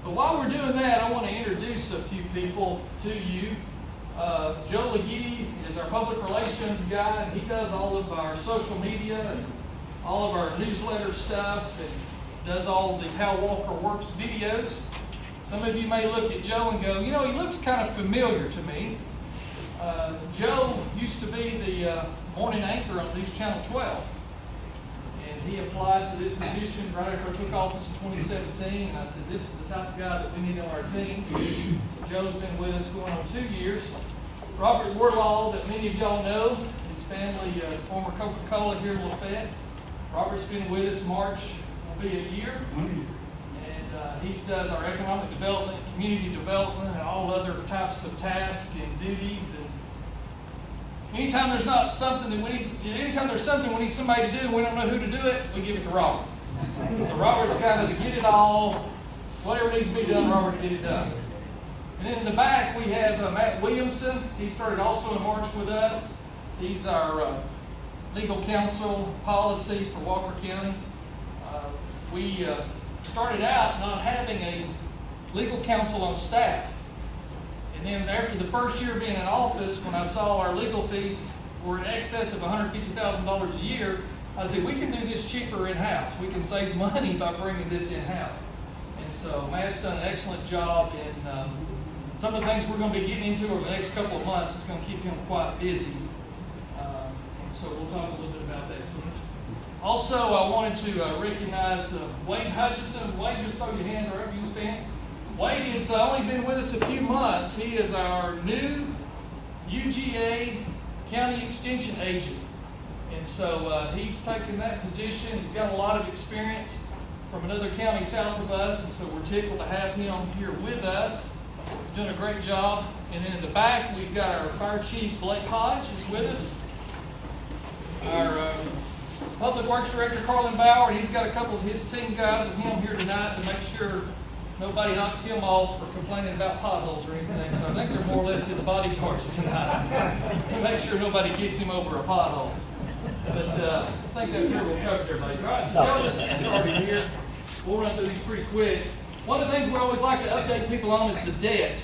But while we're doing that, I want to introduce a few people to you. Joe Legidi is our public relations guy, and he does all of our social media and all of our newsletter stuff, and does all the How Walker Works videos. Some of you may look at Joe and go, you know, he looks kind of familiar to me. Joe used to be the morning anchor on News Channel 12. And he applied for this position right after I took office in 2017. And I said, this is the type of guy that we need on our team. So Joe's been with us going on 2 years. Robert Warlaw, that many of y'all know, his family is former Coca-Cola here in LaFayette. Robert's been with us March, will be a year. And he does our economic development, community development, and all other types of tasks and duties. And anytime there's not something that we need, anytime there's something we need somebody to do and we don't know who to do it, we give it to Robert. So Robert's kind of to get it all, whatever needs to be done, Robert get it done. And then in the back we have Matt Williamson. He started also in March with us. He's our legal counsel policy for Walker County. We started out not having a legal counsel on staff. And then after the first year being in office, when I saw our legal fees were in excess of $150,000 a year, I said, we can do this cheaper in-house. We can save money by bringing this in-house. And so Matt's done an excellent job in some of the things we're going to be getting into over the next couple of months. It's going to keep him quite busy. And so we'll talk a little bit about that. So also, I wanted to recognize Wade Hutchison. Wade, just throw your hand wherever you stand. Wade has only been with us a few months. He is our new UGA County Extension Agent. And so he's taken that position. He's got a lot of experience from another county south of us, and so we're tickled to have him here with us. He's doing a great job. And then in the back, we've got our Fire Chief Blake Hodge is with us. Our Public Works Director Carlin Bauer, and he's got a couple of his team guys with him here tonight to make sure nobody knocks him off for complaining about potholes or anything. So I think they're more or less his bodyguards tonight. To make sure nobody gets him over a pothole. But I think that here will cover everybody. All right, so Joe just started here. We'll run through these pretty quick. One of the things we always like to update people on is the debt.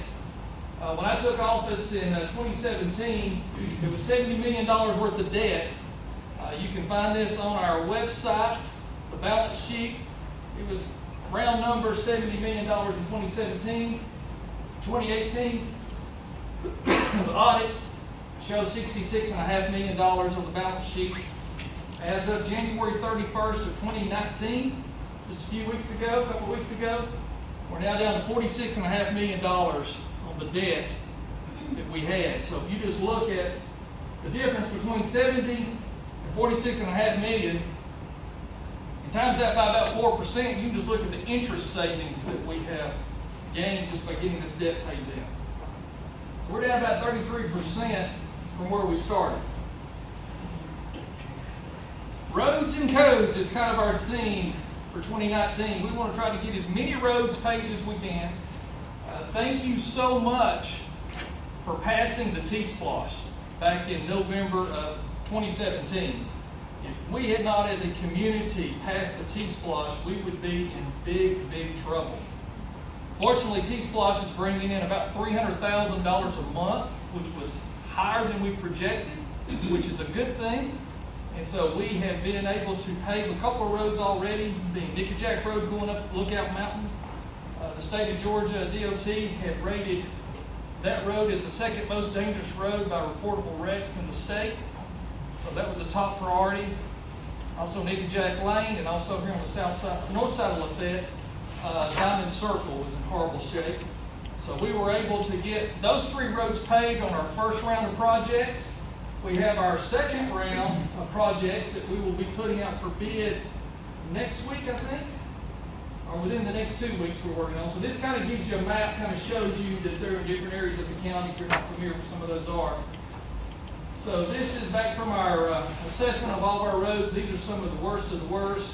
When I took office in 2017, it was $70 million worth of debt. You can find this on our website, the balance sheet. It was round number $70 million in 2017. 2018, the audit shows $66.5 million on the balance sheet. As of January 31st of 2019, just a few weeks ago, a couple of weeks ago, we're now down to $46.5 million on the debt that we had. So if you just look at the difference between 70 and 46.5 million, and times that by about 4%, you can just look at the interest savings that we have gained just by getting this debt paid down. So we're down about 33% from where we started. Roads and codes is kind of our theme for 2019. We want to try to get as many roads paved as we can. Thank you so much for passing the T-Splosh back in November of 2017. If we had not as a community passed the T-Splosh, we would be in big, big trouble. Fortunately, T-Splosh is bringing in about $300,000 a month, which was higher than we projected, which is a good thing. And so we have been able to pave a couple of roads already, the Nickajack Road going up Lookout Mountain. The state of Georgia DOT had rated that road as the second most dangerous road by reportable wrecks in the state. So that was a top priority. Also Nickajack Lane, and also here on the south side, north side of LaFayette, Diamond Circle was in horrible shape. So we were able to get those three roads paved on our first round of projects. We have our second round of projects that we will be putting out for bid next week, I think, or within the next 2 weeks we're working on. So this kind of gives you a map, kind of shows you that there are different areas of the county if you're not familiar with some of those are. So this is back from our assessment of all of our roads. These are some of the worst of the worst.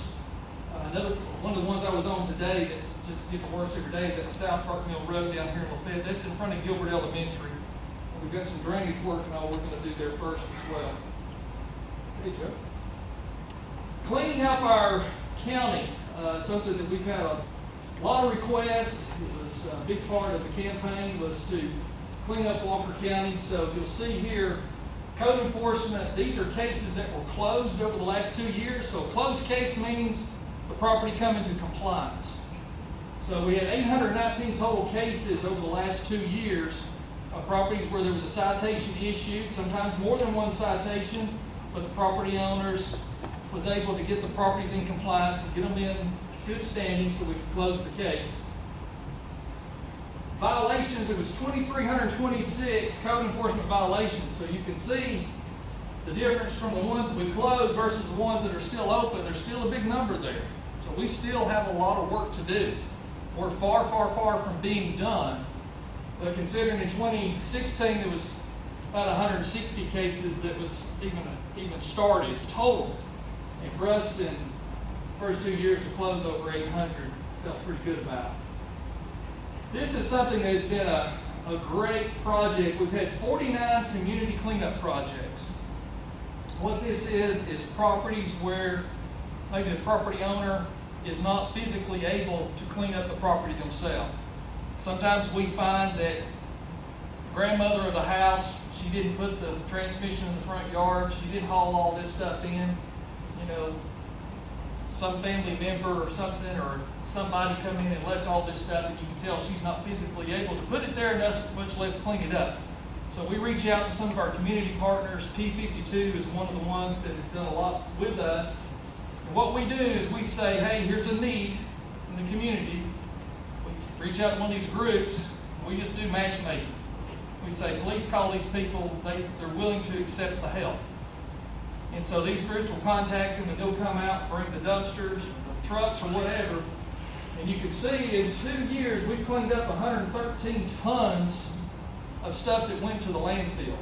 One of the ones I was on today that just gets worse every day is that South Park Mill Road down here in LaFayette. That's in front of Gilbert Elementary. We've got some drainage work and all we're going to do there first as well. Hey, Joe. Cleaning up our county, something that we've had a A lot of requests. It was a big part of the campaign was to clean up Walker County. So you'll see here, code enforcement, these are cases that were closed over the last 2 years. So a closed case means the property come into compliance. So we had 819 total cases over the last 2 years of properties where there was a citation issued, sometimes more than one citation, but the property owners was able to get the properties in compliance and get them in good standing so we could close the case. Violations, it was 2,326 code enforcement violations. So you can see the difference from the ones we closed versus the ones that are still open. There's still a big number there. So we still have a lot of work to do. We're far, far, far from being done. But considering in 2016 there was about 160 cases that was even started total. And for us in the first 2 years to close over 800, felt pretty good about. This is something that has been a great project. We've had 49 community cleanup projects. What this is properties where maybe the property owner is not physically able to clean up the property themselves. Sometimes we find that the grandmother of the house, she didn't put the transmission in the front yard, she didn't haul all this stuff in. You know, some family member or something, or somebody come in and left all this stuff, and you can tell she's not physically able to put it there, and much less clean it up. So we reach out to some of our community partners. P52 is one of the ones that has done a lot with us. And what we do is we say, hey, here's a need in the community. We reach out to one of these groups, and we just do matchmaking. We say, please call these people, they're willing to accept the help. And so these groups will contact them, and they'll come out, bring the dumpsters, the trucks, or whatever. And you can see in 2 years, we've cleaned up 113 tons of stuff that went to the landfill.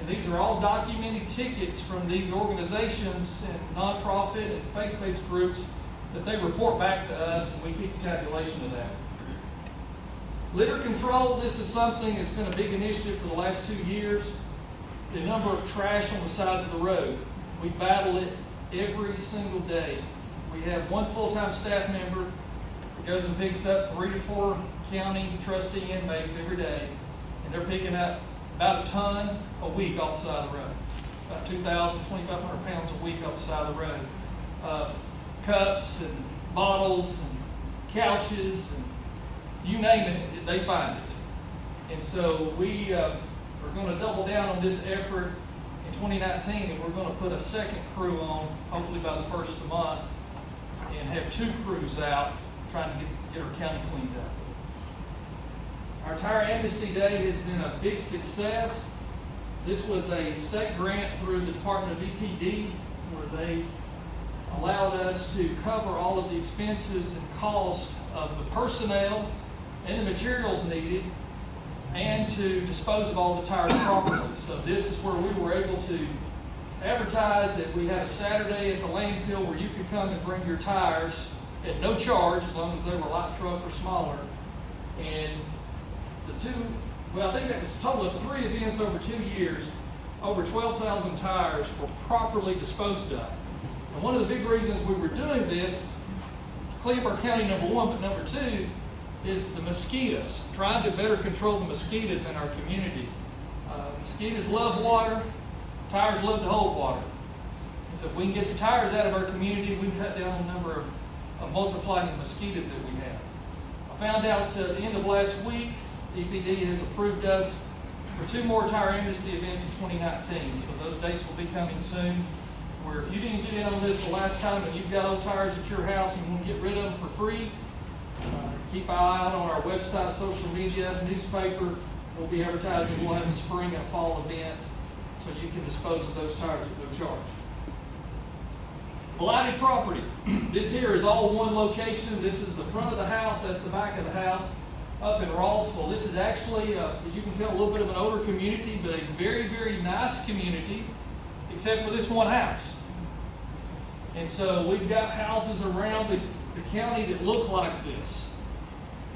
And these are all documented tickets from these organizations and nonprofit and faith-based groups that they report back to us, and we keep a tabulation of that. Litter control, this is something that's been a big initiative for the last 2 years. The number of trash on the sides of the road. We battle it every single day. We have one full-time staff member that goes and picks up 3 to 4 county trustee inmates every day, and they're picking up about a ton a week off the side of the road. About 2,000, 2,500 pounds a week off the side of the road. Cups and bottles and couches and you name it, they find it. And so we we're going to double down on this effort in 2019, and we're going to put a second crew on, hopefully by the first of the month, and have 2 crews out trying to get our county cleaned up. Our Tire Amnesty Day has been a big success. This was a state grant through the Department of EPD, where they allowed us to cover all of the expenses and cost of the personnel and the materials needed, and to dispose of all the tires properly. So this is where we were able to advertise that we had a Saturday at the landfill where you could come and bring your tires at no charge, as long as they were light truck or smaller. And I think that was a total of 3 events over 2 years. Over 12,000 tires were properly disposed of. And one of the big reasons we were doing this, clean up our county, number 1, but number 2, is the mosquitoes, trying to better control the mosquitoes in our community. Mosquitoes love water, tires love to hold water. And so if we can get the tires out of our community, we can cut down the number of multiplying the mosquitoes that we have. I found out at the end of last week, EPD has approved us for 2 more Tire Amnesty events in 2019. So those dates will be coming soon, where if you didn't get in on this the last time and you've got old tires at your house and you want to get rid of them for free, keep an eye out on our website, social media, newspaper. We'll be advertising. We'll have a spring and fall event so you can dispose of those tires at no charge. Blighted property. This here is all one location. This is the front of the house. That's the back of the house up in Rossville. This is actually, as you can tell, a little bit of an older community, but a very, very nice community, except for this one house. And so we've got houses around the county that look like this.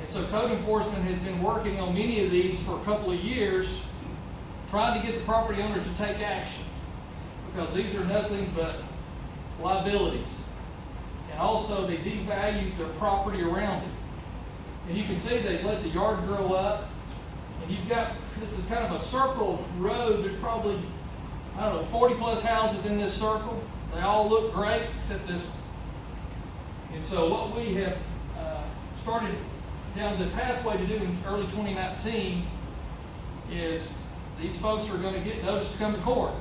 And so code enforcement has been working on many of these for a couple of years, trying to get the property owners to take action, because these are nothing but liabilities. And also they devalued their property around it. And you can see they've let the yard grow up. And you've got, this is kind of a circle road. There's probably, I don't know, 40 plus houses in this circle. They all look great except this one. And so what we have started down the pathway to do in early 2019 is these folks are going to get notice to come to court.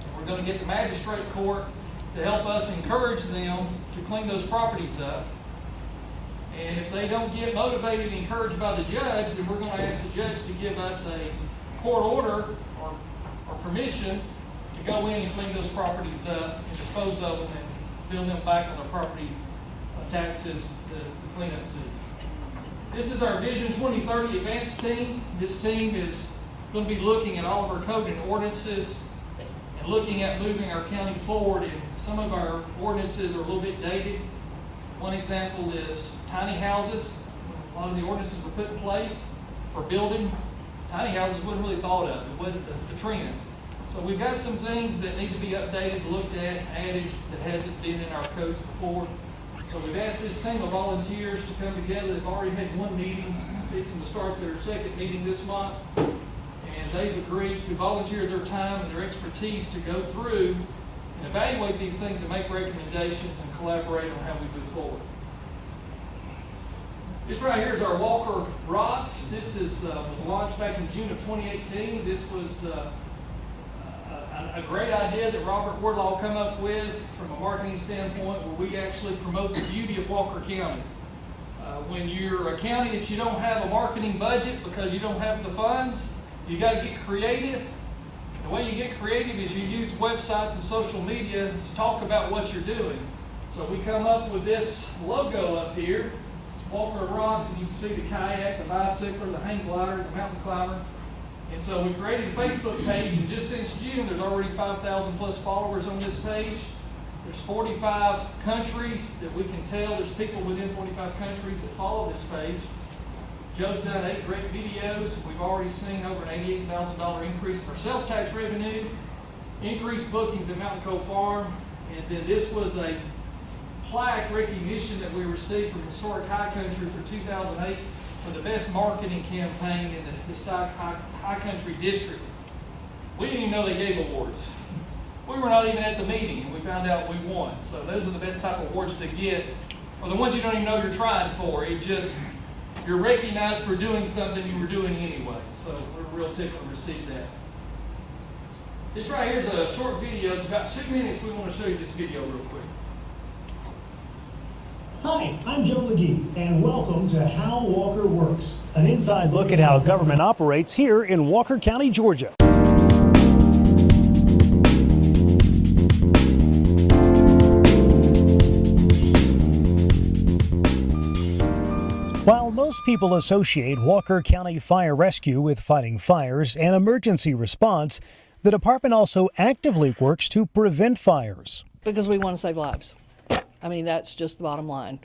And we're going to get the magistrate court to help us encourage them to clean those properties up. And if they don't get motivated and encouraged by the judge, then we're going to ask the judge to give us a court order or permission to go in and clean those properties up and dispose of them and bill them back on their property taxes, the cleanup fee. This is our Vision 2030 Advanced Team. This team is going to be looking at all of our code and ordinances and looking at moving our county forward. And some of our ordinances are a little bit dated. One example is tiny houses. A lot of the ordinances were put in place for building. Tiny houses wasn't really thought of. It wasn't the trend. So we've got some things that need to be updated, looked at, added that hasn't been in our codes before. So we've asked this team of volunteers to come together. They've already had one meeting, fixing to start their second meeting this month. And they've agreed to volunteer their time and their expertise to go through and evaluate these things and make recommendations and collaborate on how we move forward. This right here is our Walker Rocks. This is was launched back in June of 2018. This was a great idea that Robert Wardlaw come up with from a marketing standpoint, where we actually promote the beauty of Walker County. When you're a county that you don't have a marketing budget because you don't have the funds, you got to get creative. The way you get creative is you use websites and social media to talk about what you're doing. So we come up with this logo up here, Walker Rocks, and you can see the kayak, the bicycler, the hang glider, the mountain climber. And so we created a Facebook page, and just since June, there's already 5,000 plus followers on this page. There's 45 countries that we can tell. There's people within 45 countries that follow this page. Joe's done 8 great videos. We've already seen over an $88,000 increase in our sales tax revenue, increased bookings at Mountain Cove Farm, and then this was a plaque recognition that we received from Historic High Country for 2008 for the best marketing campaign in the Historic High Country District. We didn't even know they gave awards. We were not even at the meeting, and we found out we won. So those are the best type of awards to get, or the ones you don't even know you're trying for. It just, you're recognized for doing something you were doing anyway. So we're real tickled to receive that. This right here is a short video. It's about 2 minutes. We want to show you this video real quick. Hi, I'm Joe McGee, and welcome to How Walker Works, an inside look at how government operates here in Walker County, Georgia. While most people associate Walker County Fire Rescue with fighting fires and emergency response, the department also actively works to prevent fires. Because we want to save lives. I mean, that's just the bottom line.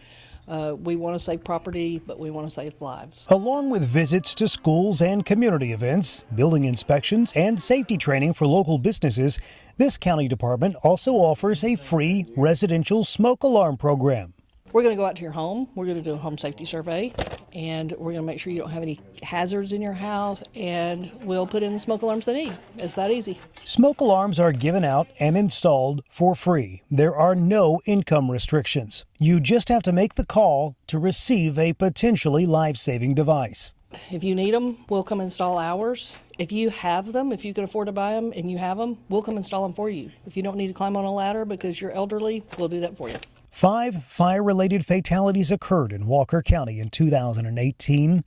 We want to save property, but we want to save lives. Along with visits to schools and community events, building inspections, and safety training for local businesses, this county department also offers a free residential smoke alarm program. We're going to go out to your home. We're going to do a home safety survey, and we're going to make sure you don't have any hazards in your house, and we'll put in the smoke alarms they need. It's that easy. Smoke alarms are given out and installed for free. There are no income restrictions. You just have to make the call to receive a potentially life-saving device. If you need them, we'll come install ours. If you have them, if you can afford to buy them and you have them, we'll come install them for you. If you don't need to climb on a ladder because you're elderly, we'll do that for you. 5 fire-related fatalities occurred in Walker County in 2018.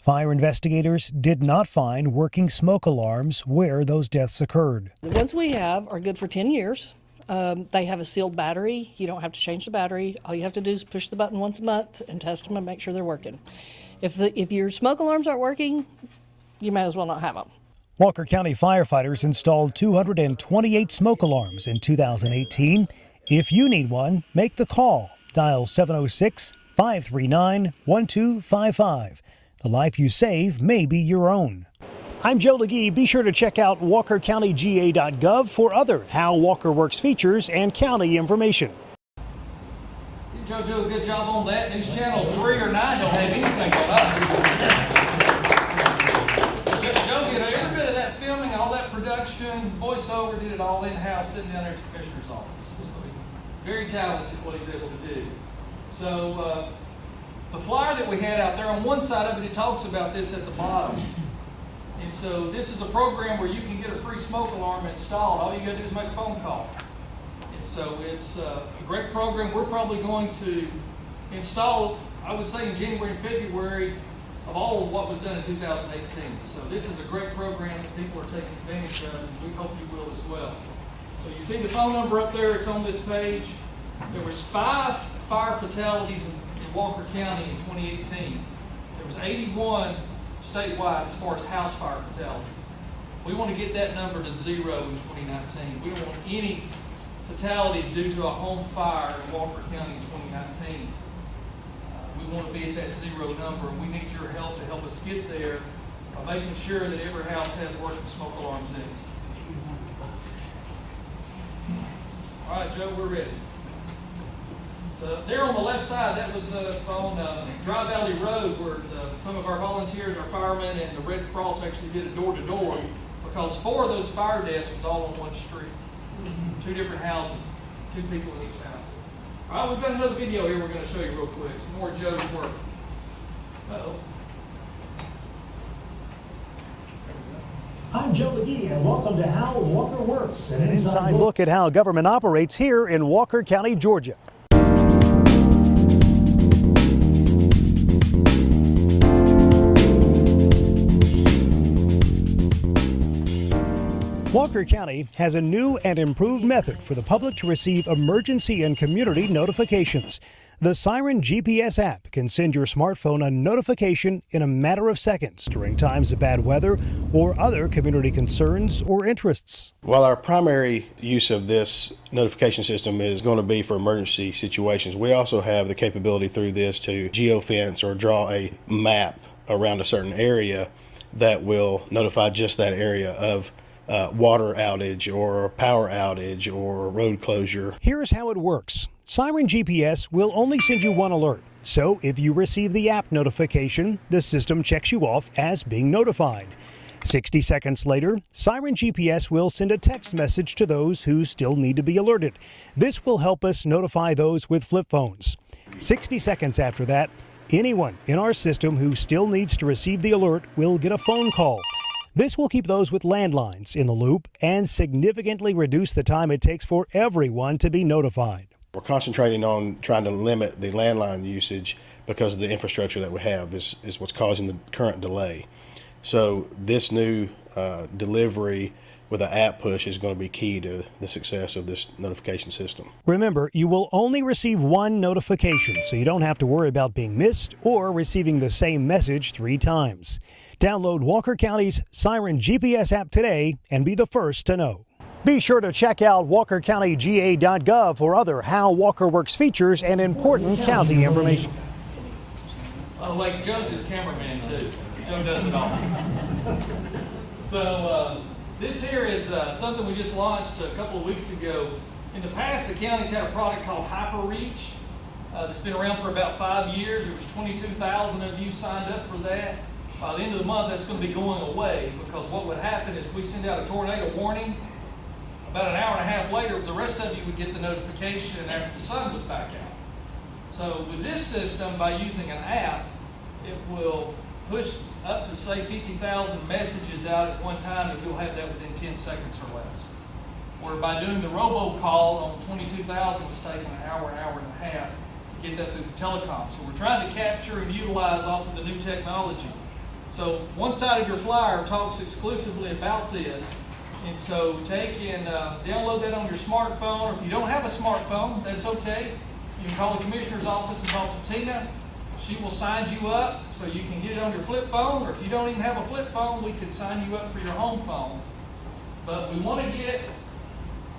Fire investigators did not find working smoke alarms where those deaths occurred. The ones we have are good for 10 years. They have a sealed battery. You don't have to change the battery. All you have to do is push the button once a month and test them and make sure they're working. If your smoke alarms aren't working, you may as well not have them. Walker County firefighters installed 228 smoke alarms in 2018. If you need one, make the call. Dial 706-539-1255. The life you save may be your own. I'm Joe McGee. Be sure to check out walkercountyga.gov for other How Walker Works features and county information. Joe do a good job on that. News Channel 3 or 9 don't have anything on us. Joe did every bit of that filming, all that production, voiceover, did it all in-house, sitting down there at the commissioner's office. So very talented what he's able to do. So the flyer that we had out there, on one side of it, it talks about this at the bottom. And so this is a program where you can get a free smoke alarm installed. All you gotta do is make a phone call. And so it's a great program. We're probably going to install, I would say in January and February, of all of what was done in 2018. So this is a great program that people are taking advantage of, and we hope you will as well. So you see the phone number up there, it's on this page. There was 5 fire fatalities in Walker County in 2018. There was 81 statewide as far as house fire fatalities. We want to get that number to 0 in 2019. We don't want any fatalities due to a home fire in Walker County in 2019. We want to be at that 0 number, and we need your help to help us get there by making sure that every house has working smoke alarms in it. All right, Joe, we're ready. So there on the left side, that was on Dry Valley Road, where some of our volunteers, our firemen, and the Red Cross actually did a door-to-door, because 4 of those fire deaths was all on one street. 2 different houses, 2 people in each house. All right, we've got another video here we're going to show you real quick. Some more of Joe's work. Uh-oh. I'm Joe McGee, and welcome to How Walker Works, an inside look at how government operates here in Walker County, Georgia. Walker County has a new and improved method for the public to receive emergency and community notifications. The Siren GPS app can send your smartphone a notification in a matter of seconds during times of bad weather or other community concerns or interests. While our primary use of this notification system is going to be for emergency situations, we also have the capability through this to geofence or draw a map around a certain area that will notify just that area of water outage or power outage or road closure. Here's how it works. Siren GPS will only send you one alert. So if you receive the app notification, the system checks you off as being notified. 60 seconds later, Siren GPS will send a text message to those who still need to be alerted. This will help us notify those with flip phones. 60 seconds after that, anyone in our system who still needs to receive the alert will get a phone call. This will keep those with landlines in the loop and significantly reduce the time it takes for everyone to be notified. We're concentrating on trying to limit the landline usage because of the infrastructure that we have is what's causing the current delay. So this new delivery with an app push is going to be key to the success of this notification system. Remember, you will only receive one notification, so you don't have to worry about being missed or receiving the same message 3 times. Download Walker County's Siren GPS app today and be the first to know. Be sure to check out walkercountyga.gov for other How Walker Works features and important county information. Oh, wait, Joe's his cameraman too. Joe does it all. So this here is something we just launched a couple of weeks ago. In the past, the county's had a product called HyperReach that's been around for about 5 years. There was 22,000 of you signed up for that. By the end of the month, that's going to be going away, because what would happen is we send out a tornado warning. About an hour and a half later, the rest of you would get the notification after the sun was back out. So with this system, by using an app, it will push up to, say, 50,000 messages out at one time, and you'll have that within 10 seconds or less. Where by doing the robocall on 22,000 was taking an hour and a half to get that through the telecom. So we're trying to capture and utilize off of the new technology. So one side of your flyer talks exclusively about this. And so take and download that on your smartphone, or if you don't have a smartphone, that's okay. You can call the commissioner's office and talk to Tina. She will sign you up so you can get it on your flip phone, or if you don't even have a flip phone, we can sign you up for your home phone. But we want to get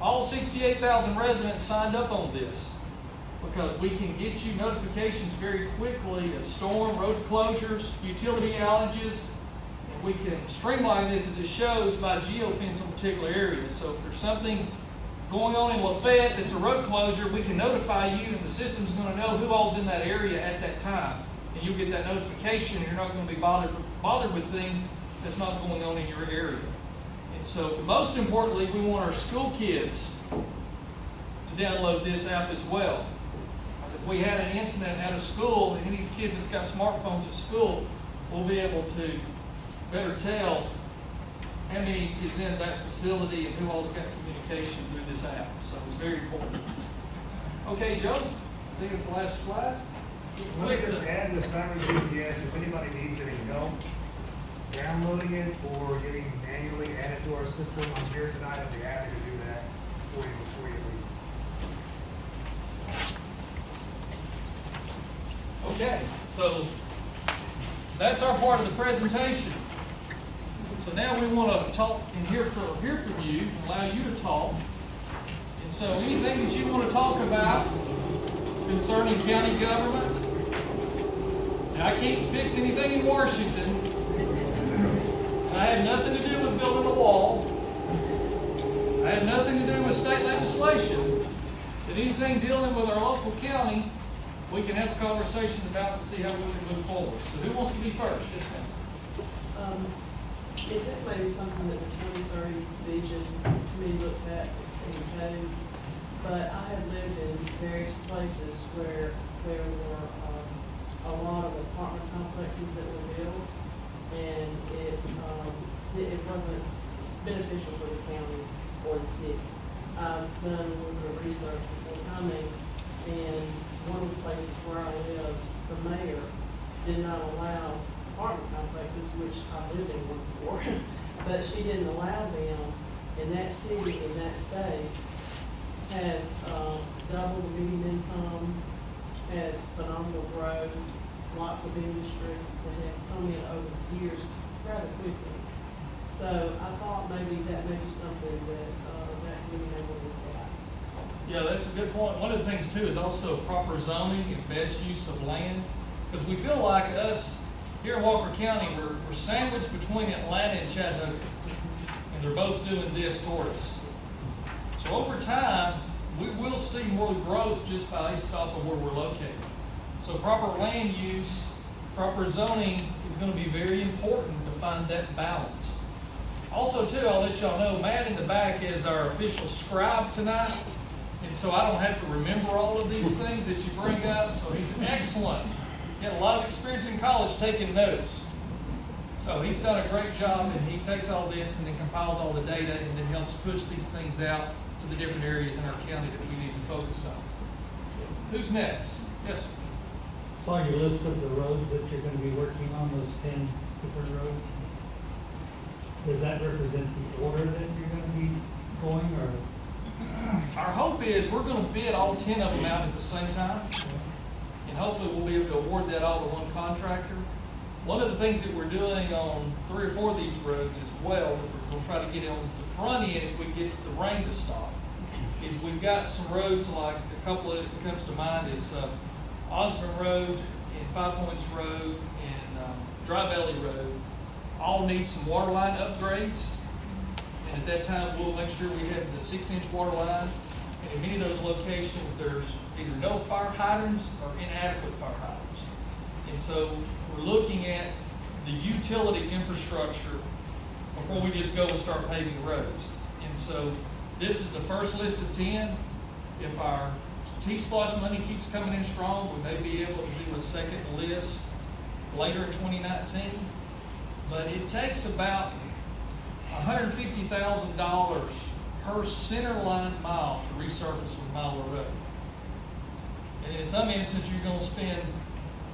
all 68,000 residents signed up on this, because we can get you notifications very quickly of storm, road closures, utility outages, and we can streamline this as it shows by geofence on particular areas. So if there's something going on in LaFayette that's a road closure, we can notify you, and the system's gonna know who all's in that area at that time. And you'll get that notification, and you're not gonna be bothered with things that's not going on in your area. And so, most importantly, we want our school kids to download this app as well. Because if we had an incident at a school, and any of these kids that's got smartphones at school, we'll be able to better tell how many is in that facility and who all's got communication through this app. So it's very important. Okay, Joe, I think it's the last slide. Let me just add with Cyber GPS, if anybody needs any help downloading it or getting manually added to our system, I'm here tonight. I'll be happy to do that for you before you leave. Okay, so that's our part of the presentation. So now we want to talk and hear from you, and allow you to talk. And so anything that you want to talk about concerning county government, and I can't fix anything in Washington, and I have nothing to do with building a wall, I have nothing to do with state legislation, but anything dealing with our local county, we can have a conversation about and see how we can move forward. So who wants to be first? Yes, ma'am. This may be something that the 2030 vision committee looks at and codes, but I have lived in various places where there were a lot of apartment complexes that were built, and it wasn't beneficial for the county or the city. I've done a little bit of research before coming, and one of the places where I live, the mayor did not allow apartment complexes, which I lived in one before, but she didn't allow them, and that city in that state has double the median income, has phenomenal growth, lots of industry that has come in over the years rather quickly. So I thought maybe that may be something that that we may want to look at. Yeah, that's a good point. One of the things too is also proper zoning and best use of land, because we feel like us here in Walker County, we're sandwiched between Atlanta and Chattanooga, and they're both doing this toward us. So over time, we will see more growth just based off of where we're located. So proper land use, proper zoning is going to be very important to find that balance. Also too, I'll let y'all know, Matt in the back is our official scribe tonight, and so I don't have to remember all of these things that you bring up, so he's excellent. He had a lot of experience in college taking notes. So he's done a great job, and he takes all this and then compiles all the data and then helps push these things out to the different areas in our county that we need to focus on. So, who's next? Yes, sir. Saw your list of the roads that you're going to be working on, those 10 different roads. Does that represent the order that you're going to be going, or? Our hope is we're going to bid all 10 of them out at the same time. And hopefully we'll be able to award that all to one contractor. One of the things that we're doing on 3 or 4 of these roads as well, that we're going to try to get on the front end if we get the rain to stop, is we've got some roads, like a couple that comes to mind is Osborne Road and Five Points Road and Dry Valley Road. All need some water line upgrades. And at that time, we'll make sure we have the 6-inch water lines. And in many of those locations, there's either no fire hydrants or inadequate fire hydrants. And so we're looking at the utility infrastructure before we just go and start paving roads. And so this is the first list of 10. If our T-Splosh money keeps coming in strong, we may be able to do a second list later in 2019. But it takes about $150,000 per center line mile to resurface a mile of road. And in some instances, you're going to spend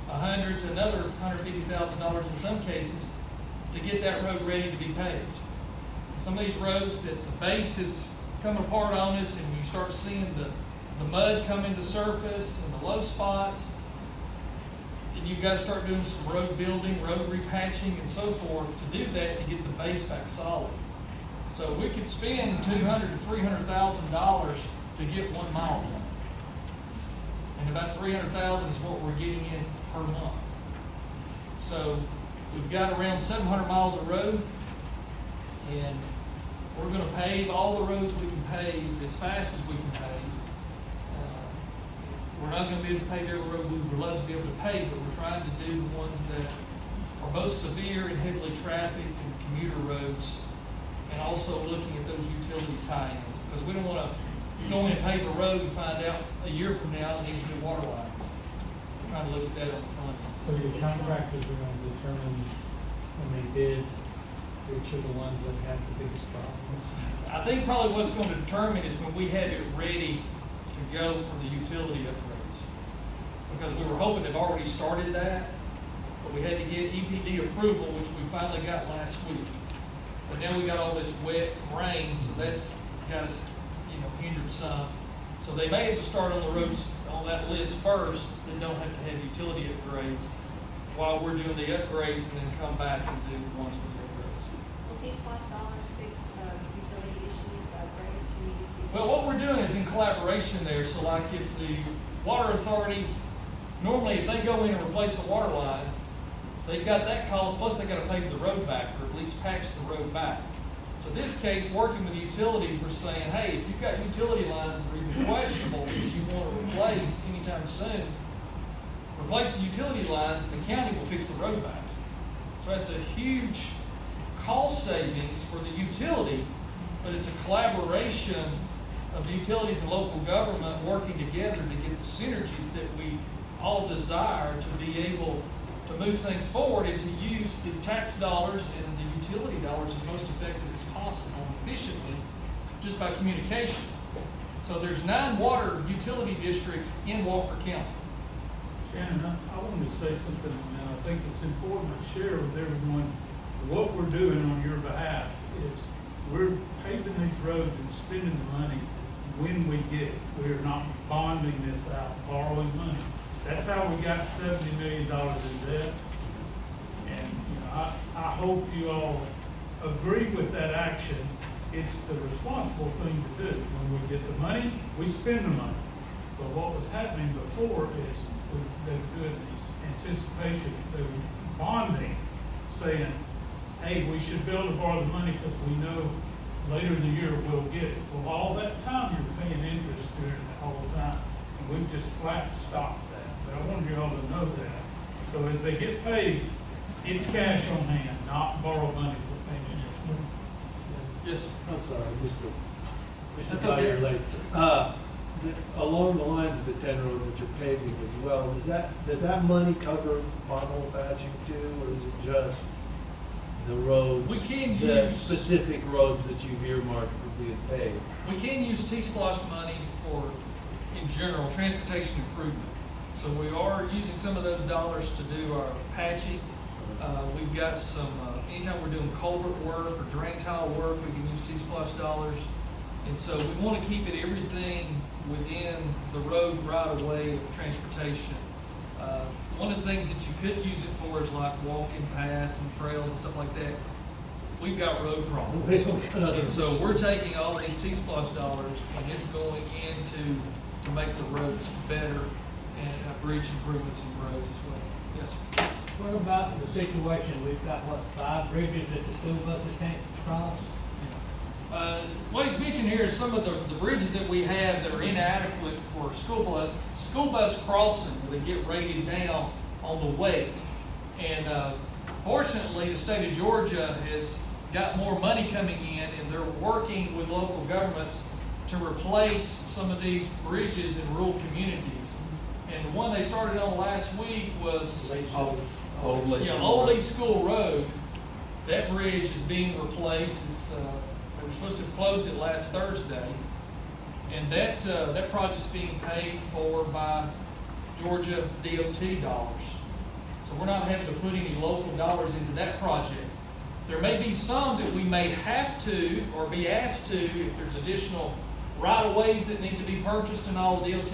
$100,000 to another $150,000 in some cases to get that road ready to be paved. Some of these roads that the base is coming apart on us, and you start seeing the mud come into surface and the low spots, and you've got to start doing some road building, road repatching, and so forth to do that to get the base back solid. So we could spend $200,000 to $300,000 to get 1 mile done. And about $300,000 is what we're getting in per month. So we've got around 700 miles of road, and We're gonna pave all the roads we can pave as fast as we can pave. We're not gonna be able to pave every road we would love to be able to pave, but we're trying to do the ones that are most severe and heavily trafficked and commuter roads, and also looking at those utility tie-ins, because we don't wanna go in and pave a road and find out a year from now it needs new water lines. We're trying to look at that on the front. So your contractors are gonna determine when they bid which are the ones that have the biggest problems? I think probably what's going to determine is when we have it ready to go for the utility upgrades. Because we were hoping they've already started that, but we had to get EPD approval, which we finally got last week. But now we got all this wet rain, so that's got us, hindered some. So they may have to start on the roads on that list first, that don't have to have utility upgrades, while we're doing the upgrades, and then come back and do the ones with the upgrades. Will T-Splosh dollars fix the utility issues, the upgrades? Can you use T-Splosh? Well, what we're doing is in collaboration there, so like if the water authority, normally if they go in and replace a water line, they've got that cost, plus they gotta pave the road back, or at least patch the road back. So this case, working with the utilities, we're saying, hey, if you've got utility lines that are even questionable because you wanna replace anytime soon, replace the utility lines and the county will fix the road back. So that's a huge cost savings for the utility, but it's a collaboration of the utilities and local government working together to get the synergies that we all desire to be able to move things forward and to use the tax dollars and the utility dollars as most effective as possible and efficiently, just by communication. So there's 9 water utility districts in Walker County. Shannon, I wanted to say something, and I think it's important to share with everyone what we're doing on your behalf is we're paving these roads and spending the money when we get it. We're not bonding this out, borrowing money. That's how we got $70 million in debt. And, I hope you all agree with that action. It's the responsible thing to do. When we get the money, we spend the money. But what was happening before is they were doing these anticipation, they were bonding, saying, hey, we should be able to borrow the money because we know later in the year we'll get it. Well, all that time you're paying interest during the whole time. And we've just flat stopped that. But I wanted you all to know that. So as they get paid, it's cash on hand, not borrow money for paying interest. Yes, sir. I'm sorry, Mr. That's Mr. okay. Dyer late. Along the lines of the 10 roads that you're paving as well, does that money cover pothole patching too, or is it just the roads? We can the use- specific roads that you've earmarked for being paved. We can use T-Splosh money for, in general, transportation improvement. So we are using some of those dollars to do our patching. We've got some, anytime we're doing culvert work or drain tile work, we can use T-Splosh dollars. And so we want to keep it everything within the road right-of-way of transportation. One of the things that you could use it for is like walking paths and trails and stuff like that. We've got road problems. And so we're taking all these T-Splosh dollars and it's going into to make the roads better and bridge improvements and roads as well. Yes, sir. What about the situation, we've got, 5 bridges that the school buses can't cross? What he's mentioned here is some of the bridges that we have that are inadequate for school bus crossing, where they get rated down on the weight. And fortunately, the state of Georgia has got more money coming in, and they're working with local governments to replace some of these bridges in rural communities. And the one they started on last week was Old Lee School Road. That bridge is being replaced. They were supposed to have closed it last Thursday. And that project's being paid for by Georgia DOT dollars. So we're not having to put any local dollars into that project. There may be some that we may have to or be asked to if there's additional right-of-ways that need to be purchased, and all DOT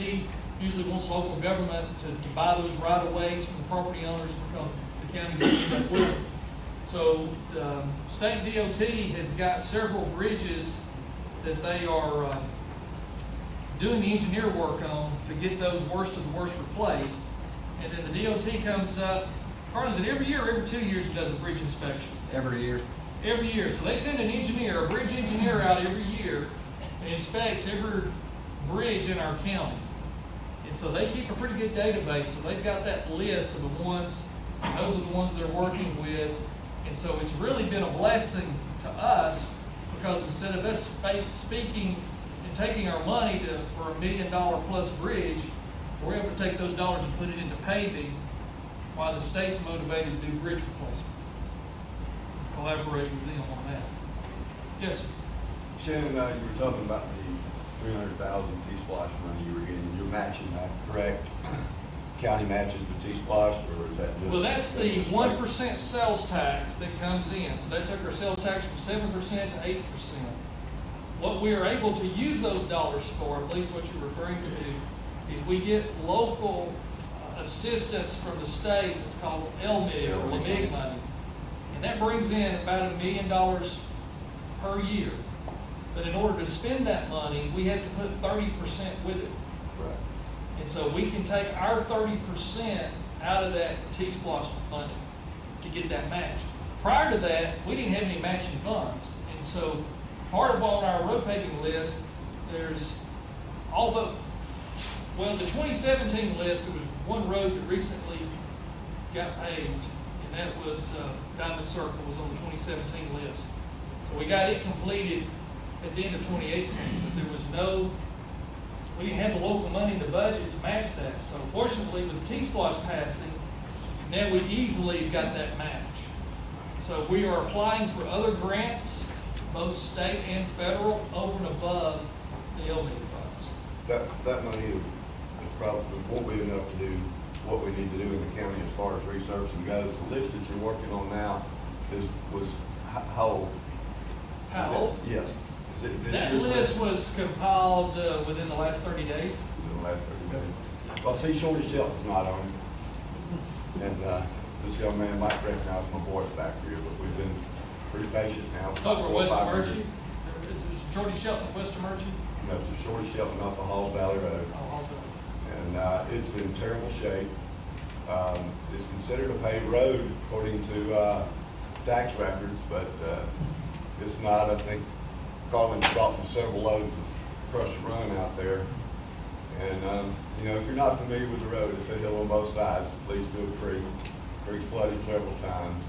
usually wants local government to buy those right-of-ways from the property owners because the county's going to end up with them. So state DOT has got several bridges that they are doing the engineer work on to get those worst of the worst replaced. And then the DOT comes up, Carlos, is it every year or every 2 years it does a bridge inspection? Every year. Every year. So they send an engineer, a bridge engineer out every year and inspects every bridge in our county. And so they keep a pretty good database. So they've got that list of the ones, and those are the ones they're working with. And so it's really been a blessing to us because instead of us speaking and taking our money for $1 million plus bridge, we're able to take those dollars and put it into paving while the state's motivated to do bridge replacement. Collaborate with them on that. Yes, sir. Shannon, you were talking about the 300,000 T-Splosh money you were getting. You're matching that, correct? County matches the T-Splosh, or is that just? Well, that's the 1% sales tax that comes in. So they took our sales tax from 7% to 8%. What we are able to use those dollars for, I believe what you're referring to, is we get local assistance from the state. It's called LMIG or LMIG money. And that brings in about $1 million per year. But in order to spend that money, we have to put 30% with it. Right. And so we can take our 30% out of that T-Splosh money to get that match. Prior to that, we didn't have any matching funds. And so part of on our road paving list, there's all but, well, the 2017 list, there was one road that recently got paved, and that was Diamond Circle was on the 2017 list. So we got it completed at the end of 2018, but there was we didn't have the local money in the budget to match that. So fortunately, with T-Splosh passing, now we easily got that match. So we are applying for other grants, both state and federal, over and above the LMIG funds. That money is probably won't be enough to do what we need to do in the county as far as resurfacing goes. The list that you're working on now was how old? How old? Yes. Is it this That year's list was compiled within the last 30 days. In the last 30 days. Well, see, Shorty Shelton's not on it. And this young man might recognize my voice back here, but we've been pretty patient now. It's over West 4 or 5 Emerging. years. Is it Jordy Shelton, West Emerging? No, it's a Shorty Shelton off of Halls Valley Road. Oh, Hallsville. And it's in terrible shape. It's considered a paved road according to tax records, but it's not. I think Carlin's brought me several loads of crushed run out there. And you know, if you're not familiar with the road, it's a hill on both sides. It leads to a creek. The creek's flooded several times.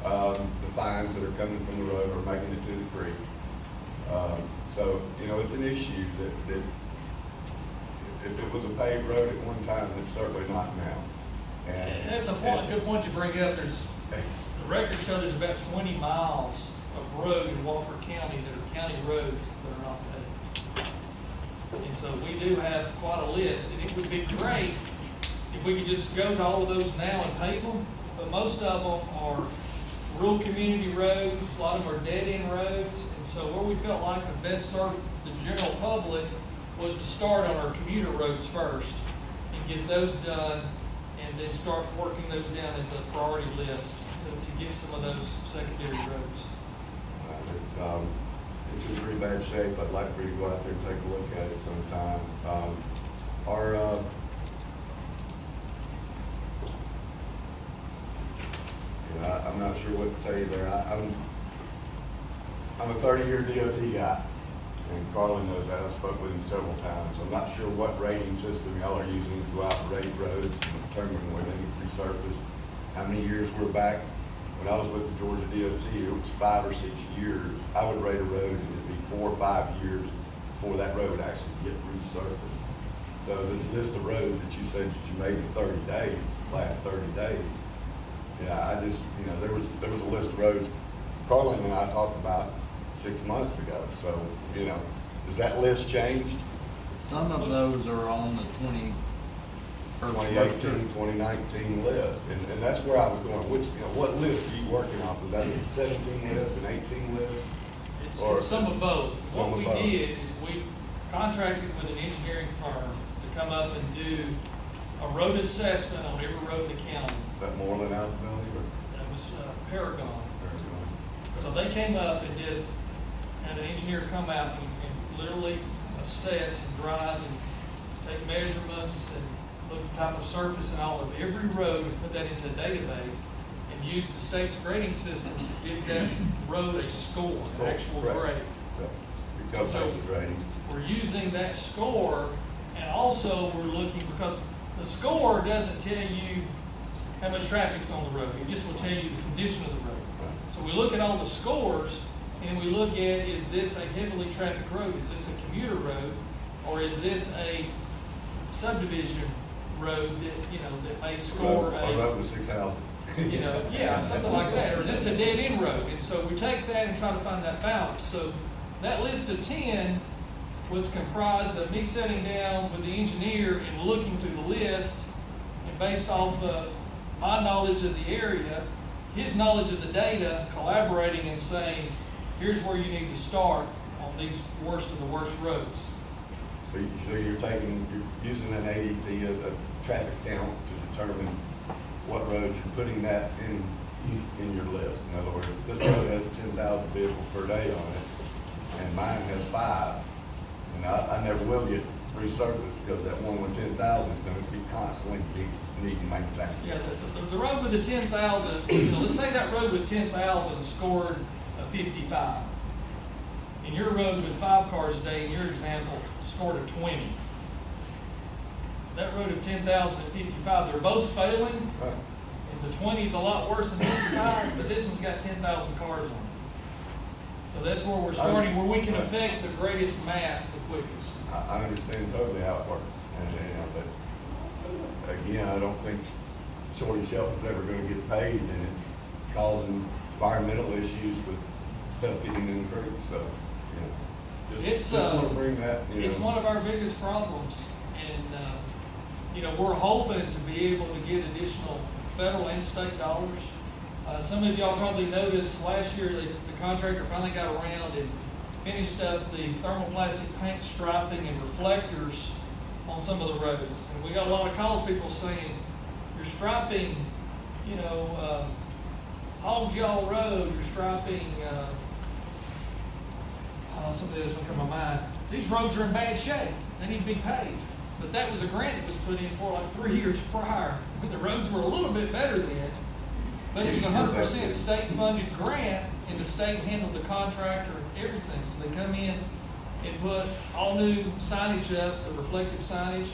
The fines that are coming from the road are making it to the creek. So, you know, it's an issue that if it was a paved road at one time, it's certainly not now. And that's a good point you bring up. The records show there's about 20 miles of road in Walker County that are county roads that are not paved. And so we do have quite a list, and it would be great if we could just go to all of those now and pave them, but most of them are rural community roads, a lot of them are dead-end roads, and so where we felt like to best serve the general public was to start on our commuter roads first and get those done, and then start working those down in the priority list to get some of those secondary roads. It's in pretty bad shape. I'd like for you to go out there and take a look at it sometime. I'm not sure what to tell you there. I'm a 30-year DOT guy, and Carlin knows that. I've spoken with him several times. I'm not sure what rating system y'all are using to go out and rate roads and determine where they need to resurface. How many years we're back? When I was with the Georgia DOT, it was 5 or 6 years. I would rate a road and it'd be 4 or 5 years before that road would actually get resurfaced. So this list of roads that you said that you made in 30 days, last 30 days, yeah, I just, you know, there was a list of roads Carlin and I talked about 6 months ago. So, you know, has that list changed? Some of those are on the 2018, 2019 list, and that's where I was going. Which, you know, what list are you working off? Is that a 17 list, an 18 list? It's some of both. What we both. did is we contracted with an engineering firm to come up and do a road assessment on every road in the county. Is that Moreland out the building, or? That was Paragon. So they came up and had an engineer come out and literally assess and drive and take measurements and look at the type of surface and all of every road and put that into a database and and use the state's grading system to give that road a score, an actual Correct. grade. Because So- this is rating. We're using that score, and also we're looking, because the score doesn't tell you how much traffic's on the road, it just will tell you the condition of the road. So we look at all the scores, and we look at, is this a heavily trafficked road? Is this a commuter road? Or is this a subdivision road that, you know, that may score A road with 6 houses. you know, yeah, something like that, or is this a dead end road? And so we take that and try to find that balance. So that list of 10 was comprised of me sitting down with the engineer and looking through the list, and based off of my knowledge of the area, his knowledge of the data, collaborating and saying, here's where you need to start on these worst of the worst roads. So you're using an ADT of the traffic count to determine what roads you're putting that in your list. In other words, this road has 10,000 vehicles per day on it, and mine has 5. And I never will get resurfaced because that one with 10,000 is going to be constantly needing maintained. Yeah, the road with the 10,000, you know, let's say that road with 10,000 scored a 55. And your road with 5 cars a day, in your example, scored a 20. That road of 10,000 and 55, they're both failing. Right. And the 20 is a lot worse than 55, but this one's got 10,000 cars on it. So that's where we're starting, where we can affect the greatest mass the quickest. I understand totally how it works, and you know, but again, I don't think Shorty Shelton's ever going to get paid, and it's causing environmental issues with stuff getting in the creek. So, you know, just want to bring that. You It's know. one of our biggest problems, and you know, we're hoping to be able to get additional federal and state dollars. Some of y'all probably noticed last year the contractor finally got around and finished up the thermoplastic paint striping and reflectors on some of the roads. And we got a lot of calls, people saying, you're striping, you know, Hogjaw Road, you're striping, something else will come to my mind. These roads are in bad shape, they need to be paved. But that was a grant that was put in for like 3 years prior. The roads were a little bit better then, but it was 100% state-funded grant, and the state handled the contractor and everything. So they come in and put all new signage up, the reflective signage,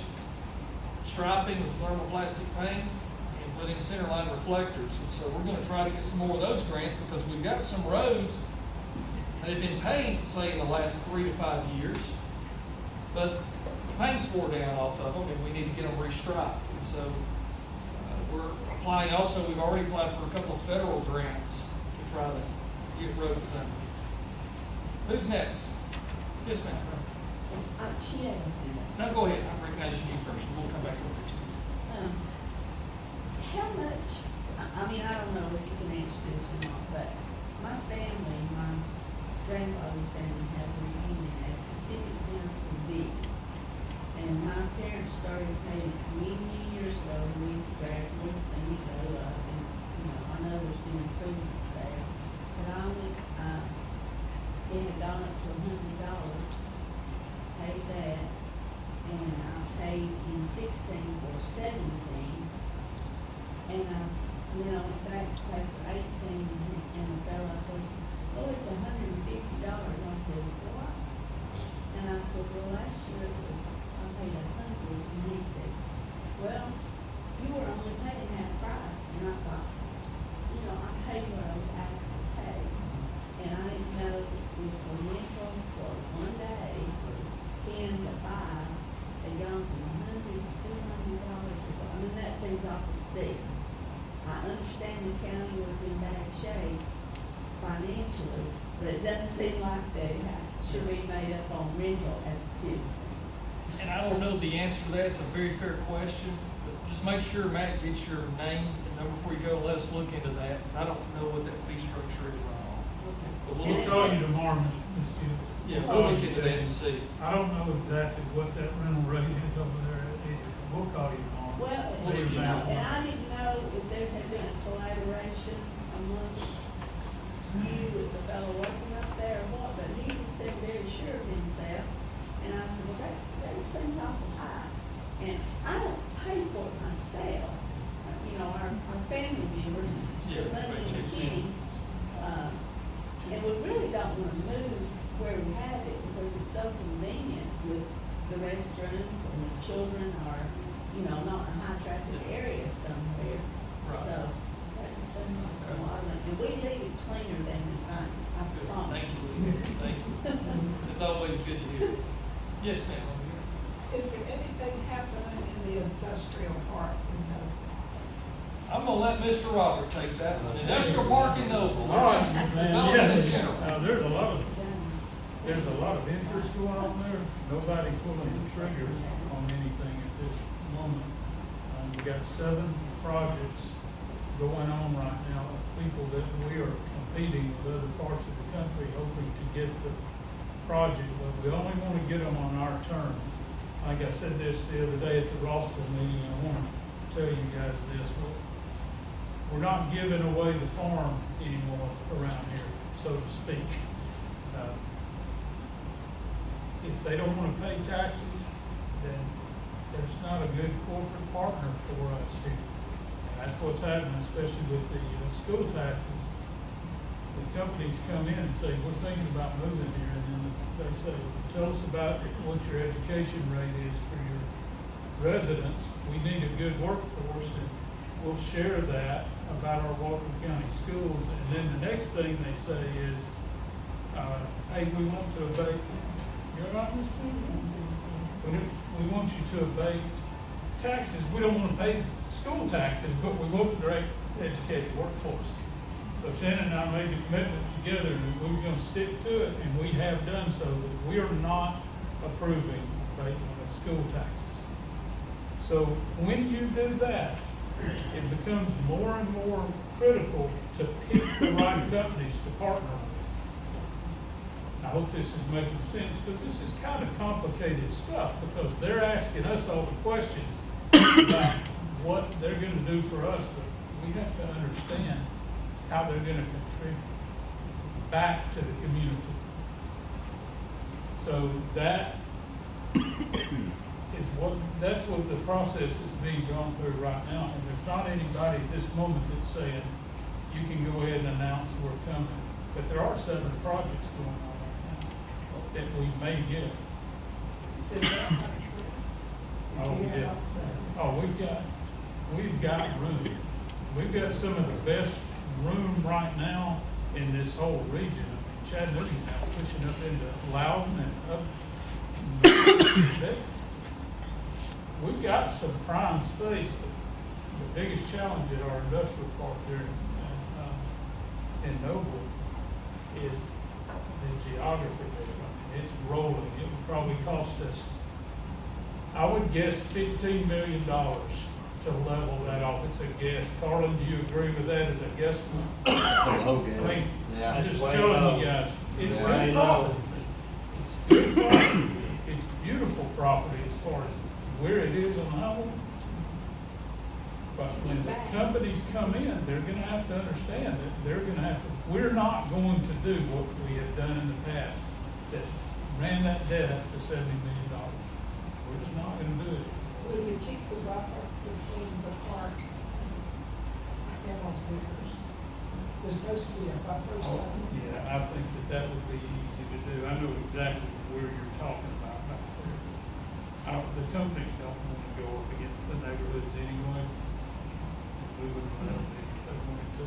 striping with thermoplastic paint, and put in centerline reflectors. And so we're gonna try to get some more of those grants, because we've got some roads that have been paved, say, in the last 3 to 5 years, but the paint's wore down off of them, and we need to get them restriped. And so we're applying, also, we've already applied for a couple of federal grants to try to get road funding. Who's next? Yes, ma'am. She has something. No, go ahead. I'm recognizing you first, and we'll come back over to you. How much, I mean, I don't know if you can answer this or not, but my family, my grandfather's family has a reunion at the Civic Center for Big. And my parents started paying many years ago, we gradually seen it go up, and, you know, I know there's been improvements there. But I only, it had gone up to $100, paid that, and I paid in 16 for 17. And then I went back to pay for 18, and the fellow said, oh, it's $150. I said, what? And I said, well, last year I paid $100, and he said, well, you were only paying that price. And I thought, you know, I paid what I was asked to pay. And I didn't know if the rental for one day, for 10 to 5, had gone from $100 to $200. I mean, that seems awful steep. I understand the county was in bad shape financially, but it doesn't seem like they should be made up on rental at the city center. And I don't know the answer to that. It's a very fair question. But just make sure Matt gets your name and number before you go. Let us look into that, because I don't know what that fee structure is right now. But We'll call you tomorrow, Ms. Gibbs. Yeah, we'll look into that and see. I don't know exactly what that rental rate is over there either. We'll call you tomorrow. Well, What you do you know, know? and I didn't know if there had been a collaboration amongst you with the fellow working up there or what, but he just seemed very sure of himself. And I said, well, that seems awful high. And I don't pay for it myself. You know, our family members, Yeah. the money the restrooms and the children are, you know, not in a high traffic area somewhere. Right. So that just seems like a lot of it. And we leave it cleaner than we find, I Good. promise. Thank you, thank you. It's always good to hear. Yes, ma'am, over here. Is there anything happening in the industrial park in Noble? I'm gonna let Mr. Robert take that one. Industrial Park in Noble. All right, Development in general. there's a lot of interest going on there. Nobody pulling the trigger on anything at this moment. We got 7 projects going on right now, of people that we are competing with other parts of the country, hoping to get the project, but we only want to get them on our terms. Like I said this the other day at the Rossville meeting, I want to tell you guys this. We're not giving away the farm anymore around here, so to speak. If they don't want to pay taxes, then there's not a good corporate partner for us here. And that's what's happening, especially with the school taxes. The companies come in and say, we're thinking about moving here, and then they say, tell us about what your education rate is for your residents. We need a good workforce, and we'll share that about our Walker County schools. And then the next thing they say is, hey, we want to abate, you're right, Mr. We want you to abate taxes. We don't want to pay school taxes, but we want a great educated workforce. So Shannon and I made the commitment together that we were going to stick to it, and we have done so. That we are not approving abatement of school taxes. So when you do that, it becomes more and more critical to pick the right companies to partner with. I hope this is making sense, because this is kind of complicated stuff, because they're asking us all the questions about what they're going to do for us, but we have to understand how they're going to contribute back to the community. So that's what the process is being gone through right now. And there's not anybody at this moment that's saying, you can go ahead and announce we're coming. But there are 7 projects going on right now that we may get. Oh, yeah. Oh, we've got room. We've got some of the best room right now in this whole region. I mean, Chattanooga's now pushing up into Loudon and up. We've got some prime space. The biggest challenge at our industrial park there in Noble is the geography there. I mean, it's rolling. It would probably cost us, I would guess, $15 million to level that off. It's a guess. Carlin, do you agree with that as a guess? It's a low guess. I mean, Yeah. I'm just Way telling low. you guys, it's Yeah. good Way property. low. It's good property. It's beautiful property as far as where it is on the highway. But when the companies come in, they're gonna have to understand that we're not going to do what we have done in the past, that ran that debt up to $70 million. We're just not gonna do it. Will you keep the buffer between the park and on Vickers? There's supposed to be a buffer, so. Yeah, I think that would be easy to do. I know exactly where you're talking about back there. The companies don't want to go up against the neighborhoods anyway. We wouldn't let them if they wanted to.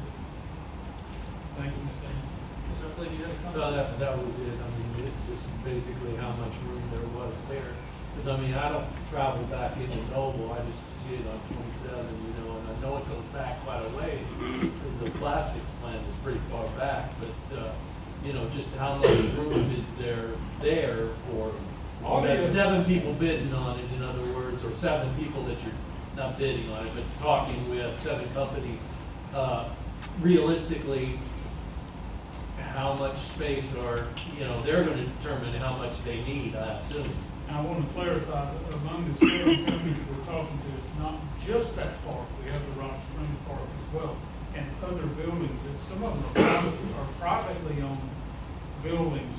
Thank you, Ms. Amy. Yes, sir, please, you have a So comment? that was it. I mean, it's just basically how much room there was there. Because I mean, I don't travel back into Noble, I just see it on 27, you know, and I know it goes back quite a ways because the plastics plant is pretty far back, but, you know, just how much room is there for, you have 7 people bidding on it, in other words, or 7 people that you're not bidding on it, but talking with 7 companies, realistically, how much space are, you know, they're gonna determine how much they need, I assume. I want to clarify that among the 7 companies we're talking to, it's not just that park. We have the Rock Springs Park as well, and other buildings that some of them are privately owned buildings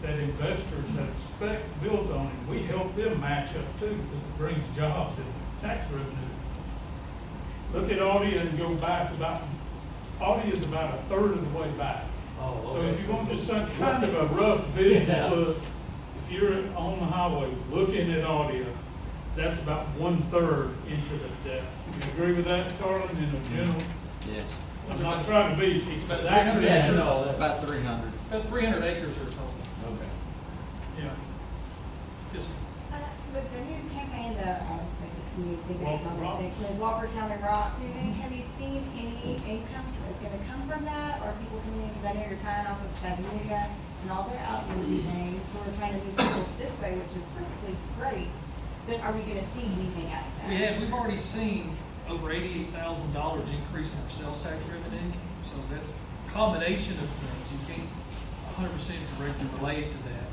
that investors have spec built on, and we help them match up too, because it brings jobs and tax revenue. Look at Audi and go back about, Audi is about a third of the way back. Oh, So okay. if you want just some kind of a rough visual Yeah. look, if if you're on the highway looking at audio, that's about 1/3 into the depth. You agree with that, Carlin, in a general? Yes. I'm not trying to be About exact. 300 Yeah, acres. no, about 300. About 300 acres are total. Okay. Yeah. Yes, ma'am. With the new campaign, Walker Rocks. with Walker County Rocks, have you seen any income gonna come from that, or people coming in, because I know you're tying off of Chattanooga and all their outdoorsy things, so we're trying to move people this way, which is perfectly great, but are we gonna see anything out of that? We've already seen over $88,000 increase in our sales tax revenue, so that's a combination of things. You can't 100% directly relate it to that,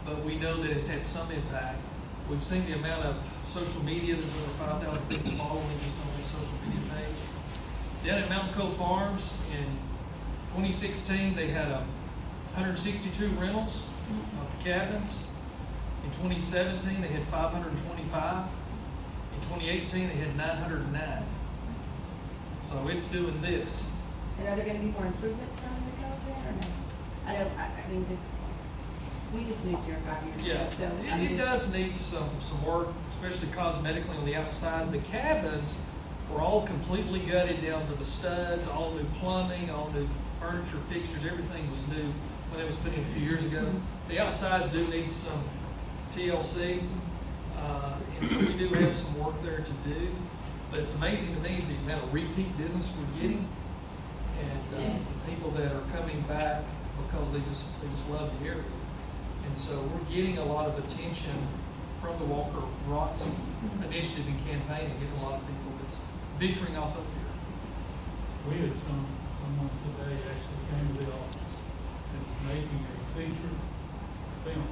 but we know that it's had some impact. We've seen the amount of social media, there's over 5,000 people following just on the social media page. Down at Mountain Cove Farms in 2016, they had 162 rentals of cabins. In 2017, they had 525. In 2018, they had 909. So it's doing this. And are there gonna be more improvements on the code there, or no? I mean, we just moved here 5 years Yeah, ago, so. it does need some work, especially cosmetically on the outside. The cabins were all completely gutted down to the studs, all new plumbing, all new furniture, fixtures, everything was new when it was put in a few years ago. The outsides do need some TLC, and so we do have some work there to do. But it's amazing to me the amount of repeat business we're getting, and the people that are coming back because they just love the area. And so we're getting a lot of attention from the Walker Rocks initiative and campaign, and getting a lot of people that's venturing off up here. We had someone today actually came to the office that's making a feature film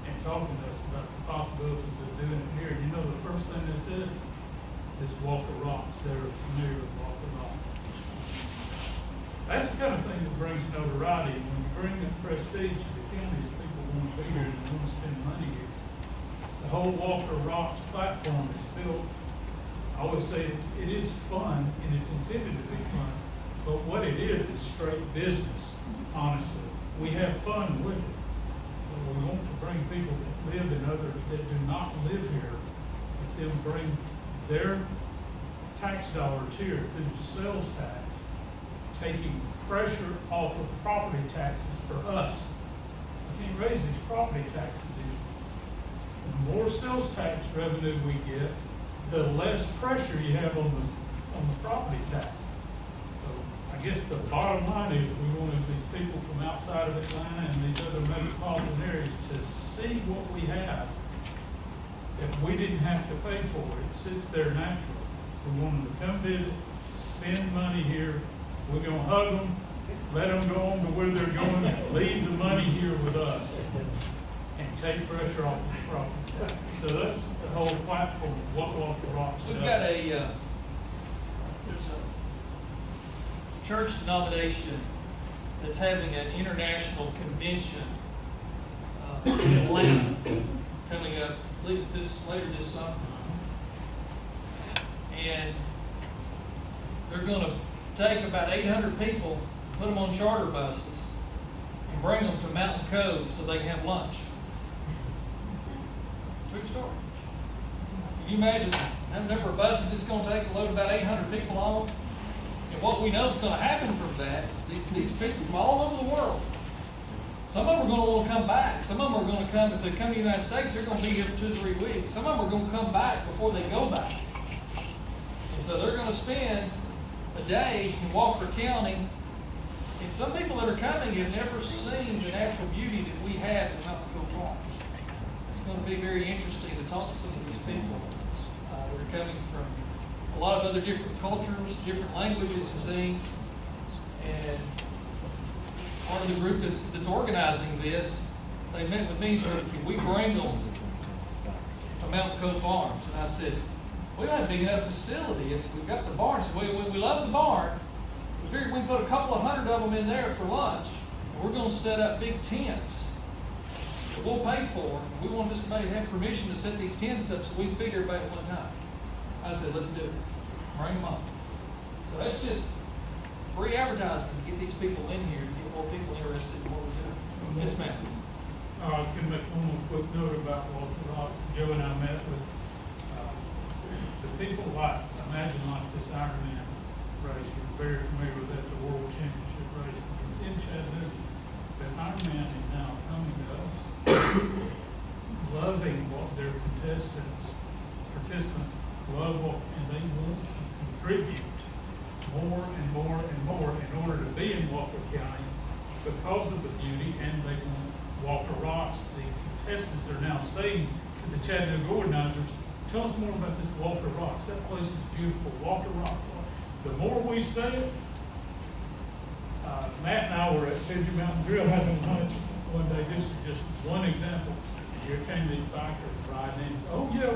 and talking to us about the possibilities of doing it here. You know, the first thing they said is Walker Rocks. They're familiar with Walker Rocks. That's the kind of thing that brings notoriety. When you bring the prestige to the county, people want to be here and want to spend money here. The whole Walker Rocks platform is built. I always say it is fun, and it's intended to be fun, but what it is straight business, honestly. We have fun with it. But we want to bring people that live in other, that do not live here, but then bring their tax dollars here through sales tax, taking pressure off of property taxes for us. We can't raise these property taxes either. The more sales tax revenue we get, the less pressure you have on the property tax. So I guess the bottom line is we wanted these people from outside of Atlanta and these other metropolitan areas to see what we have that we didn't have to pay for. It sits there naturally. We want them to come visit, spend money here. We're gonna hug them, let them go on to where they're going, and leave the money here with us, and take pressure off the property tax. So that's the whole platform of what Walker Rocks We've does. got there's a church denomination that's having an international convention in Atlanta coming up, I believe it's later this summer. And they're gonna take about 800 people, put them on charter buses, and bring them to Mountain Cove so they can have lunch. True story. Can you imagine the number of buses it's going to take to load about 800 people on? And what we know is going to happen from that, these people from all over the world, some of them are going to want to come back. Some of them are going to come, if they come to the United States, they're going to be here for 2 to 3 weeks. Some of them are going to come back before they go back. And so they're going to spend a day in Walker County. And some people that are coming have never seen the natural beauty that we have in Mountain Cove Farms. It's going to be very interesting to talk to some of these people that are coming from a lot of other different cultures, different languages and things. And part of the group that's organizing this, they met with me and said, can we bring them to Mountain Cove Farms? And I said, we don't have a big enough facility. We've got the barn. So we love the barn. We figured we can put a couple of hundred of them in there for lunch. And we're going to set up big tents that we'll pay for. And we want this to have permission to set these tents up so we can feed everybody at one time. I said, let's do it. Bring them up. So that's just free advertisement to get these people in here, to get more people interested in what we're doing. Yes, ma'am. I was gonna make one more quick note about Walter Rocks. Joe and I met with, the people like, imagine like this Ironman race, you're very familiar with that, the World Championship race. It's in Chattanooga. But Ironman is now coming to us, loving what their participants love what, and they want to contribute more and more and more in order to be in Walker County because of the beauty, and they want Walker Rocks. The contestants are now saying to the Chattanooga organizers, tell us more about this Walker Rocks. That place is beautiful, Walker Rock. The more we say it, Matt and I were at Fidget Mountain Grill having lunch one day. This is just one example. Here came these bikers riding in. Oh yeah,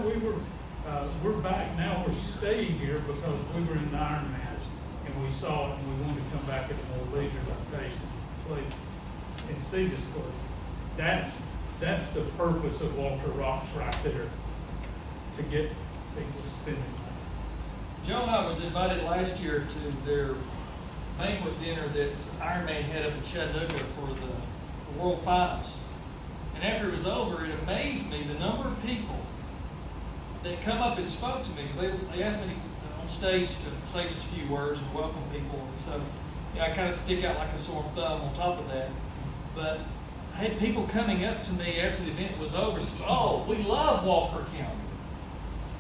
we're back now. We're staying here because we were in the Ironman and we saw it, and we wanted to come back at a more leisurely pace and play and see this place. That's the purpose of Walker Rocks right there, to get people spending money. Joe and I was invited last year to their banquet dinner that Ironman had up in Chattanooga for the World Finals. And after it was over, it amazed me the number of people that come up and spoke to me, because they asked me on stage to say just a few words and welcome people. And so, you know, I kind of stick out like a sore thumb on top of that. But I had people coming up to me after the event was over and says, oh, we love Walker County.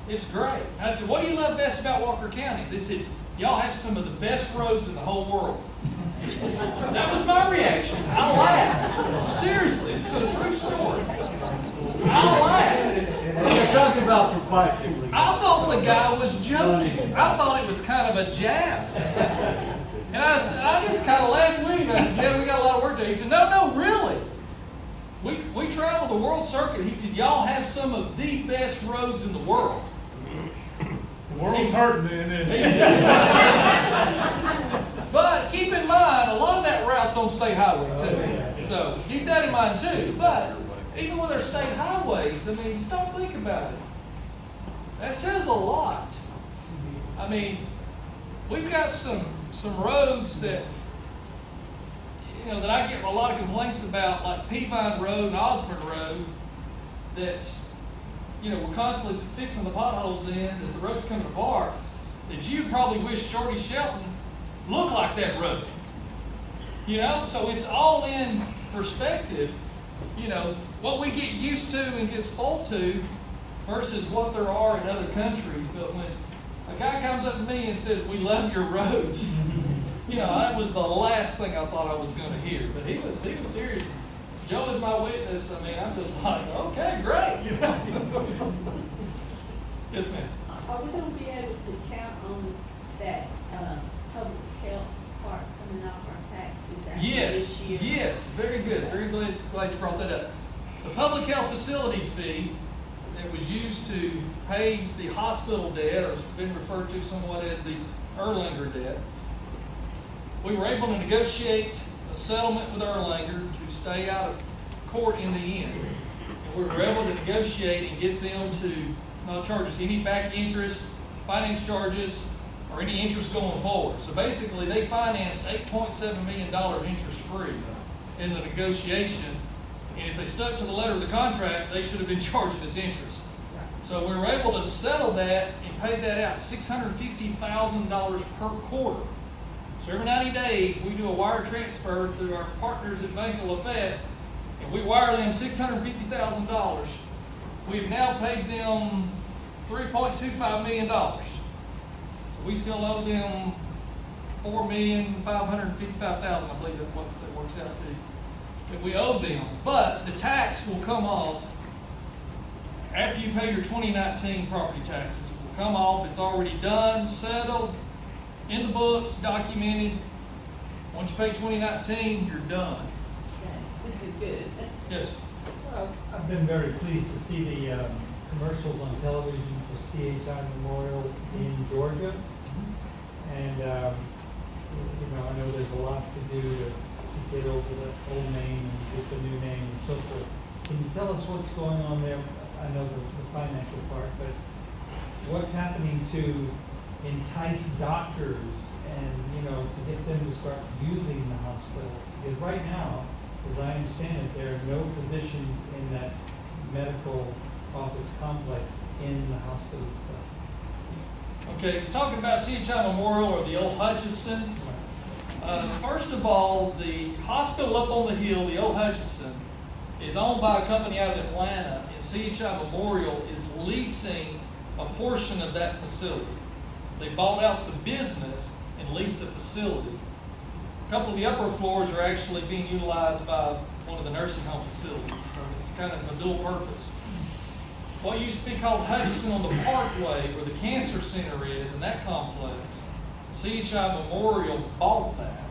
It's great. I said, what do you love best about Walker County? They said, y'all have some of the best roads in the whole world. That was my reaction. I laughed. Seriously, it's a true story. I laughed. You're talking about for bicycling. I thought the guy was joking. I thought it was kind of a jab. And I just kind of laughed with him. I said, yeah, we got a lot of work to do. He said, no, really. We travel the world circuit. He said, y'all have some of the best roads in the world. The world's hurting then, isn't it? He said, but keep in mind, a lot of that route's on state highway too. So keep that in mind too. But even with our state highways, I mean, stop think about it. That says a lot. I mean, we've got some roads that, you know, that I get a lot of complaints about, like Peavine Road and Osborne Road, that's, you know, we're constantly fixing the potholes in, that the road's coming apart, that you probably wish Shorty Shelton looked like that road. You know, so it's all in perspective, you know, what we get used to and get spoiled to versus what there are in other countries. But when a guy comes up to me and says, we love your roads, you know, that was the last thing I thought I was going to hear. But he was serious. Joe is my witness. I mean, I'm just like, okay, great. You know? Yes, ma'am. Are we going to be able to count on that public health part coming off our taxes after this year? Yes, very good. Very glad you brought that up. The public health facility fee that was used to pay the hospital debt, or has been referred to somewhat as the Erlanger debt, we were able to negotiate a settlement with Erlanger to stay out of court in the end. And we were able to negotiate and get them to not charge us any back interest, finance charges, or any interest going forward. So basically, they financed $8.7 million interest-free in the negotiation. And if they stuck to the letter of the contract, they should have been charging us interest. So we were able to settle that and pay that out, $650,000 per quarter. So every 90 days, we do a wire transfer through our partners at Bank of LaFayette, and we wire them $650,000. We've now paid them $3.25 million. So we still owe them $4,555,000, I believe that's what that works out to, that we owe them. But the tax will come off after you pay your 2019 property taxes. It will come off. It's already done, settled, in the books, documented. Once you pay 2019, you're done. Good. Yes. I've been very pleased to see the commercials on television for CHI Memorial in Georgia. And, you know, I know there's a lot to do to get over the old name and get the new name and so forth. Can you tell us what's going on there? I know the financial part, but what's happening to entice doctors and, you know, to get them to start using the hospital? Because right now, As I understand it, there are no physicians in that medical office complex in the hospital itself. Okay, he's talking about CHI Memorial or the old Hutchinson. First of all, the hospital up on the hill, the old Hutchinson, is owned by a company out of Atlanta, and CHI Memorial is leasing a portion of that facility. They bought out the business and leased the facility. A couple of the upper floors are actually being utilized by one of the nursing home facilities, so it's kind of a dual purpose. What used to be called Hutchinson on the Parkway, where the cancer center is, in that complex, CHI Memorial bought that,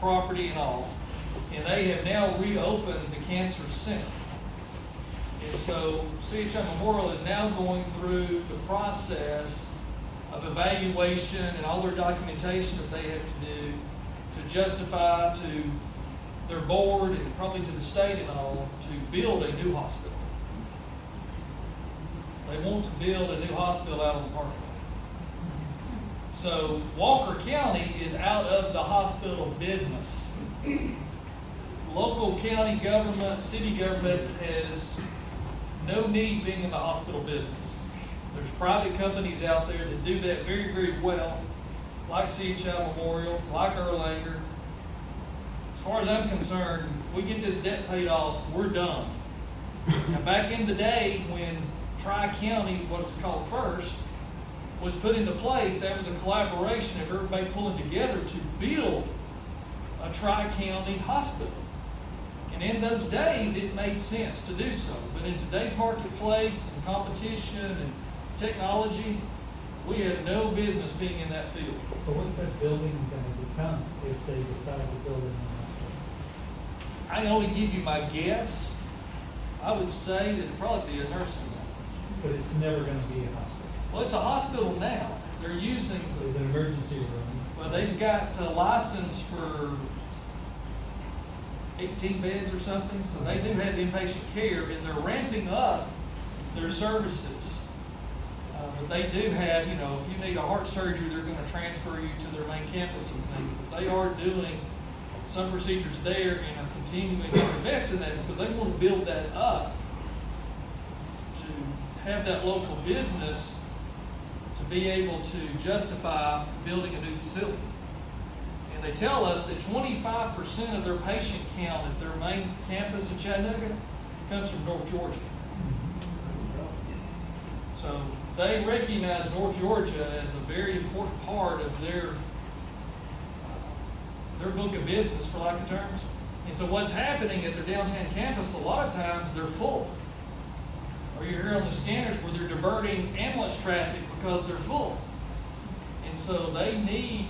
property and all, and they have now reopened the cancer center. And so CHI Memorial is now going through the process of evaluation and all their documentation that they have to do to justify to their board and probably to the state and all to build a new hospital. They want to build a new hospital out on the Parkway. So Walker County is out of the hospital business. Local county government, city government has no need being in the hospital business. There's private companies out there that do that very, very well, like CHI Memorial, like Erlanger. As far as I'm concerned, we get this debt paid off, we're done. Now, back in the day when Tri-County, what it was called first, was put into place, that was a collaboration of everybody pulling together to build a Tri-County hospital. And in those days, it made sense to do so. But in today's marketplace and competition and technology, we have no business being in that field. So what's that building gonna become if they decide to build a new hospital? I can only give you my guess. I would say that it'd probably be a nursing home. But it's never gonna be a hospital. Well, it's a hospital now. They're using, It's an emergency room. well, they've got a license for 18 beds or something, so they do have inpatient care, and they're ramping up their services. But they do have, you know, if you need a heart surgery, they're gonna transfer you to their main campus and things. But they are doing some procedures there and are continuing to invest in that because they want to build that up to have that local business to be able to justify building a new facility. And they tell us that 25% of their patient count at their main campus in Chattanooga comes from North Georgia. So they recognize North Georgia as a very important part of their book of business, for lack of terms. And so what's happening at their downtown campus, a lot of times they're full. Or you're here on the scanners where they're diverting ambulance traffic because they're full. And so they need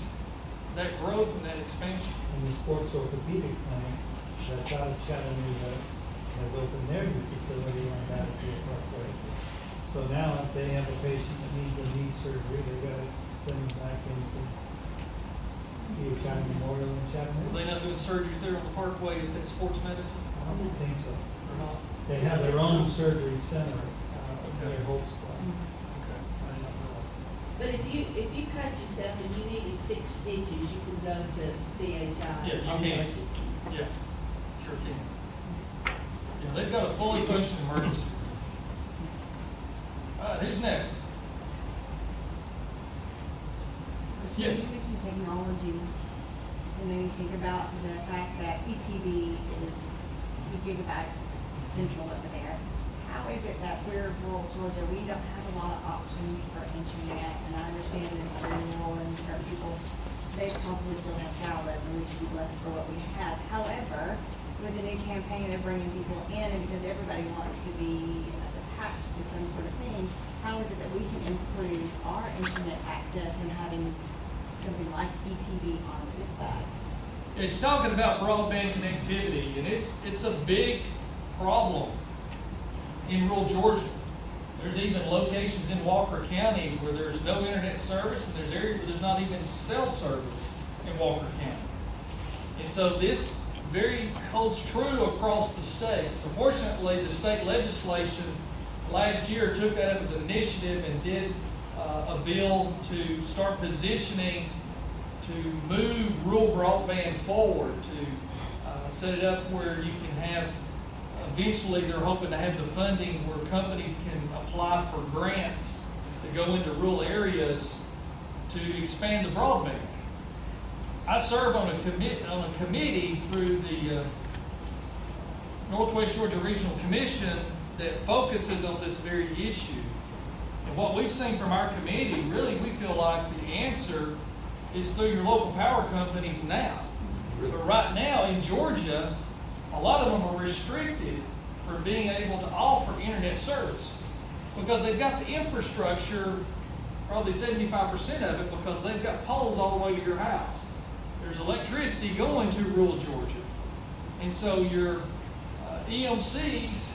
that growth and that expansion. And the sports orthopedic clinic that's out of Chattanooga has opened their new facility on Battlefield Parkway. So now if they have a patient that needs a knee surgery, they've got to send them back into CHI Memorial in Are Chattanooga. they not doing surgeries there on the Parkway at that sports medicine? I don't think so. Or not? They have their own surgery center, Okay. their whole squad. Okay, I did not realize that. But if you cut yourself and you needed 6 stitches, you can go to CHI. Yeah, you on can. emergency. Yeah, sure can. Yeah, they've got a fully functioning emergency room. All right, who's next? Yes. You mentioned technology, and then you think about the fact that EPB is gigabytes central over there. How is it that we're rural Georgia, we don't have a lot of options for internet, and I understand that it's very rural and certain people, they probably still have power, and we should be blessed for what we have. However, with the new campaign of bringing people in, and because everybody wants to be attached to some sort of thing, how is it that we can improve our internet access and having something like EPD on this side? It's talking about broadband connectivity, and it's a big problem in rural Georgia. There's even locations in Walker County where there's no internet service, and there's areas where there's not even cell service in Walker County. And so this very holds true across the state. So fortunately, the state legislation last year took that up as an initiative and did a bill to start positioning to move rural broadband forward, to set it up where you can have, eventually they're hoping to have the funding where companies can apply for grants that go into rural areas to expand the broadband. I serve on a committee through the Northwest Georgia Regional Commission that focuses on this very issue. And what we've seen from our committee, really, we feel like the answer is through your local power companies now. But right now in Georgia, a lot of them are restricted from being able to offer internet service because they've got the infrastructure, probably 75% of it, because they've got poles all the way to your house. There's electricity going to rural Georgia. And so your EMCs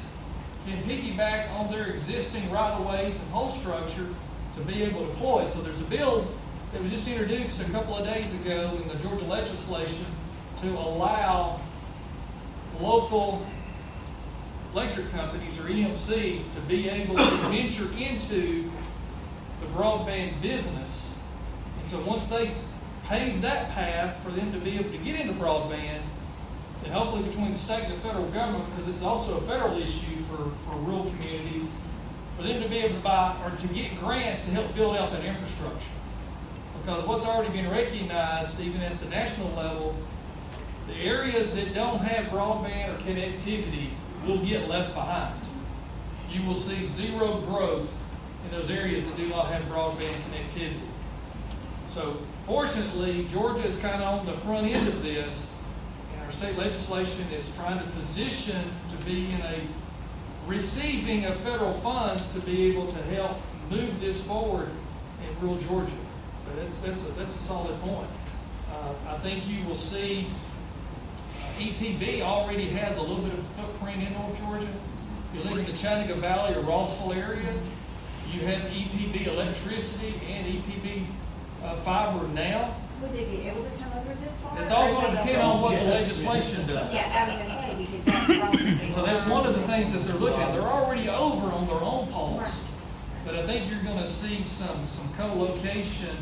can piggyback on their existing right-of-ways and pole structure to be able to deploy. So there's a bill that was just introduced a couple of days ago in the Georgia legislation to allow local electric companies or EMCs to be able to venture into the broadband business. And so once they pave that path for them to be able to get into broadband, then hopefully between the state and the federal government, because this is also a federal issue for rural communities, for them to be able to buy or to get grants to help build out that infrastructure. Because what's already been recognized, even at the national level, the areas that don't have broadband or connectivity will get left behind. You will see zero growth in those areas that do not have broadband connectivity. So fortunately, Georgia is kind of on the front end of this, and our state legislation is trying to position to be in a receiving of federal funds to be able to help move this forward in rural Georgia. But that's a solid point. I think you will see EPB already has a little bit of a footprint in North Georgia. If you live in the Chattanooga Valley or Rossville area, you have EPB electricity and EPB fiber now. Would they be able to come over this far? It's all going to depend on what the legislation does. Yeah, I was gonna say, because that's probably. So that's one of the things that they're looking at. They're already over on their own poles. But I think you're going to see some co-location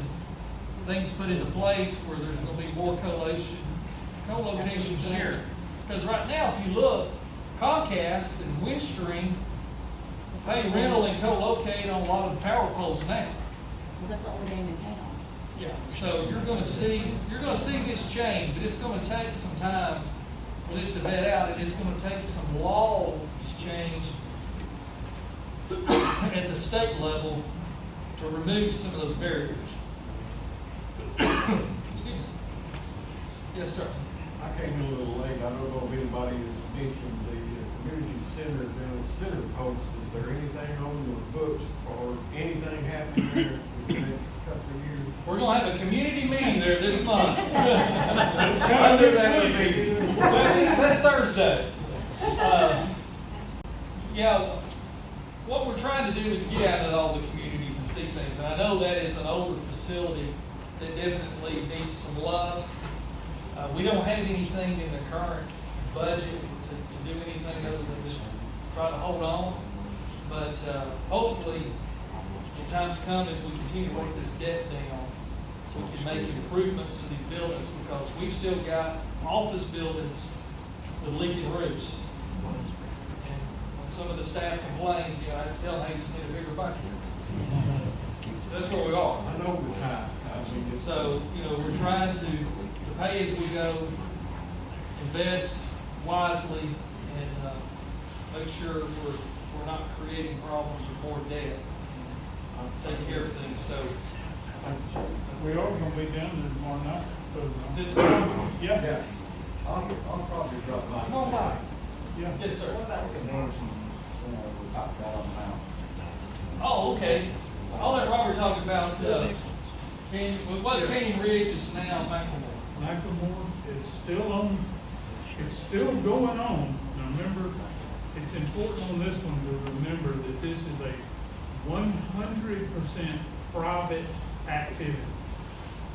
things put into place where there's going to be more co-location sharing. Because right now, if you look, Comcast and Windstream pay rental and co-locate on a lot of the power poles now. Well, that's the only game in town. Yeah, so you're going to see this change, but it's going to take some time for this to vet out, and it's going to take some laws changed at the state level to remove some of those barriers. Excuse me. Yes, sir. I came in a little late. I don't know if anybody has mentioned the community center down at Center Post. Is there anything on the books or anything happening there in the next couple of years? We're going to have a community meeting there this month. That's Thursday. Yeah, what we're trying to do is get out into all the communities and see things. And I know that is an older facility that definitely needs some love. We don't have anything in the current budget to do anything other than just try to hold on. But hopefully, when times come as we continue to work this debt down, we can make improvements to these buildings, because we've still got office buildings with leaking roofs. And when some of the staff complains, you know, I tell them, hey, just need a bigger bucket. That's where we are. I know we're high. So, you know, we're trying to pay as we go, invest wisely, and make sure we're not creating problems or more debt. Take care of things. So We are gonna be down there tomorrow night. Yeah. I'll probably drop by. Come on by. Yeah. Yes, sir. What about the convention center we talked about on the mountain? Oh, okay. I'll let Robert talk about, what's Canyon Ridge is now Macklemore, it's still going on. Now remember, it's important on this one to remember that this is a 100% private activity.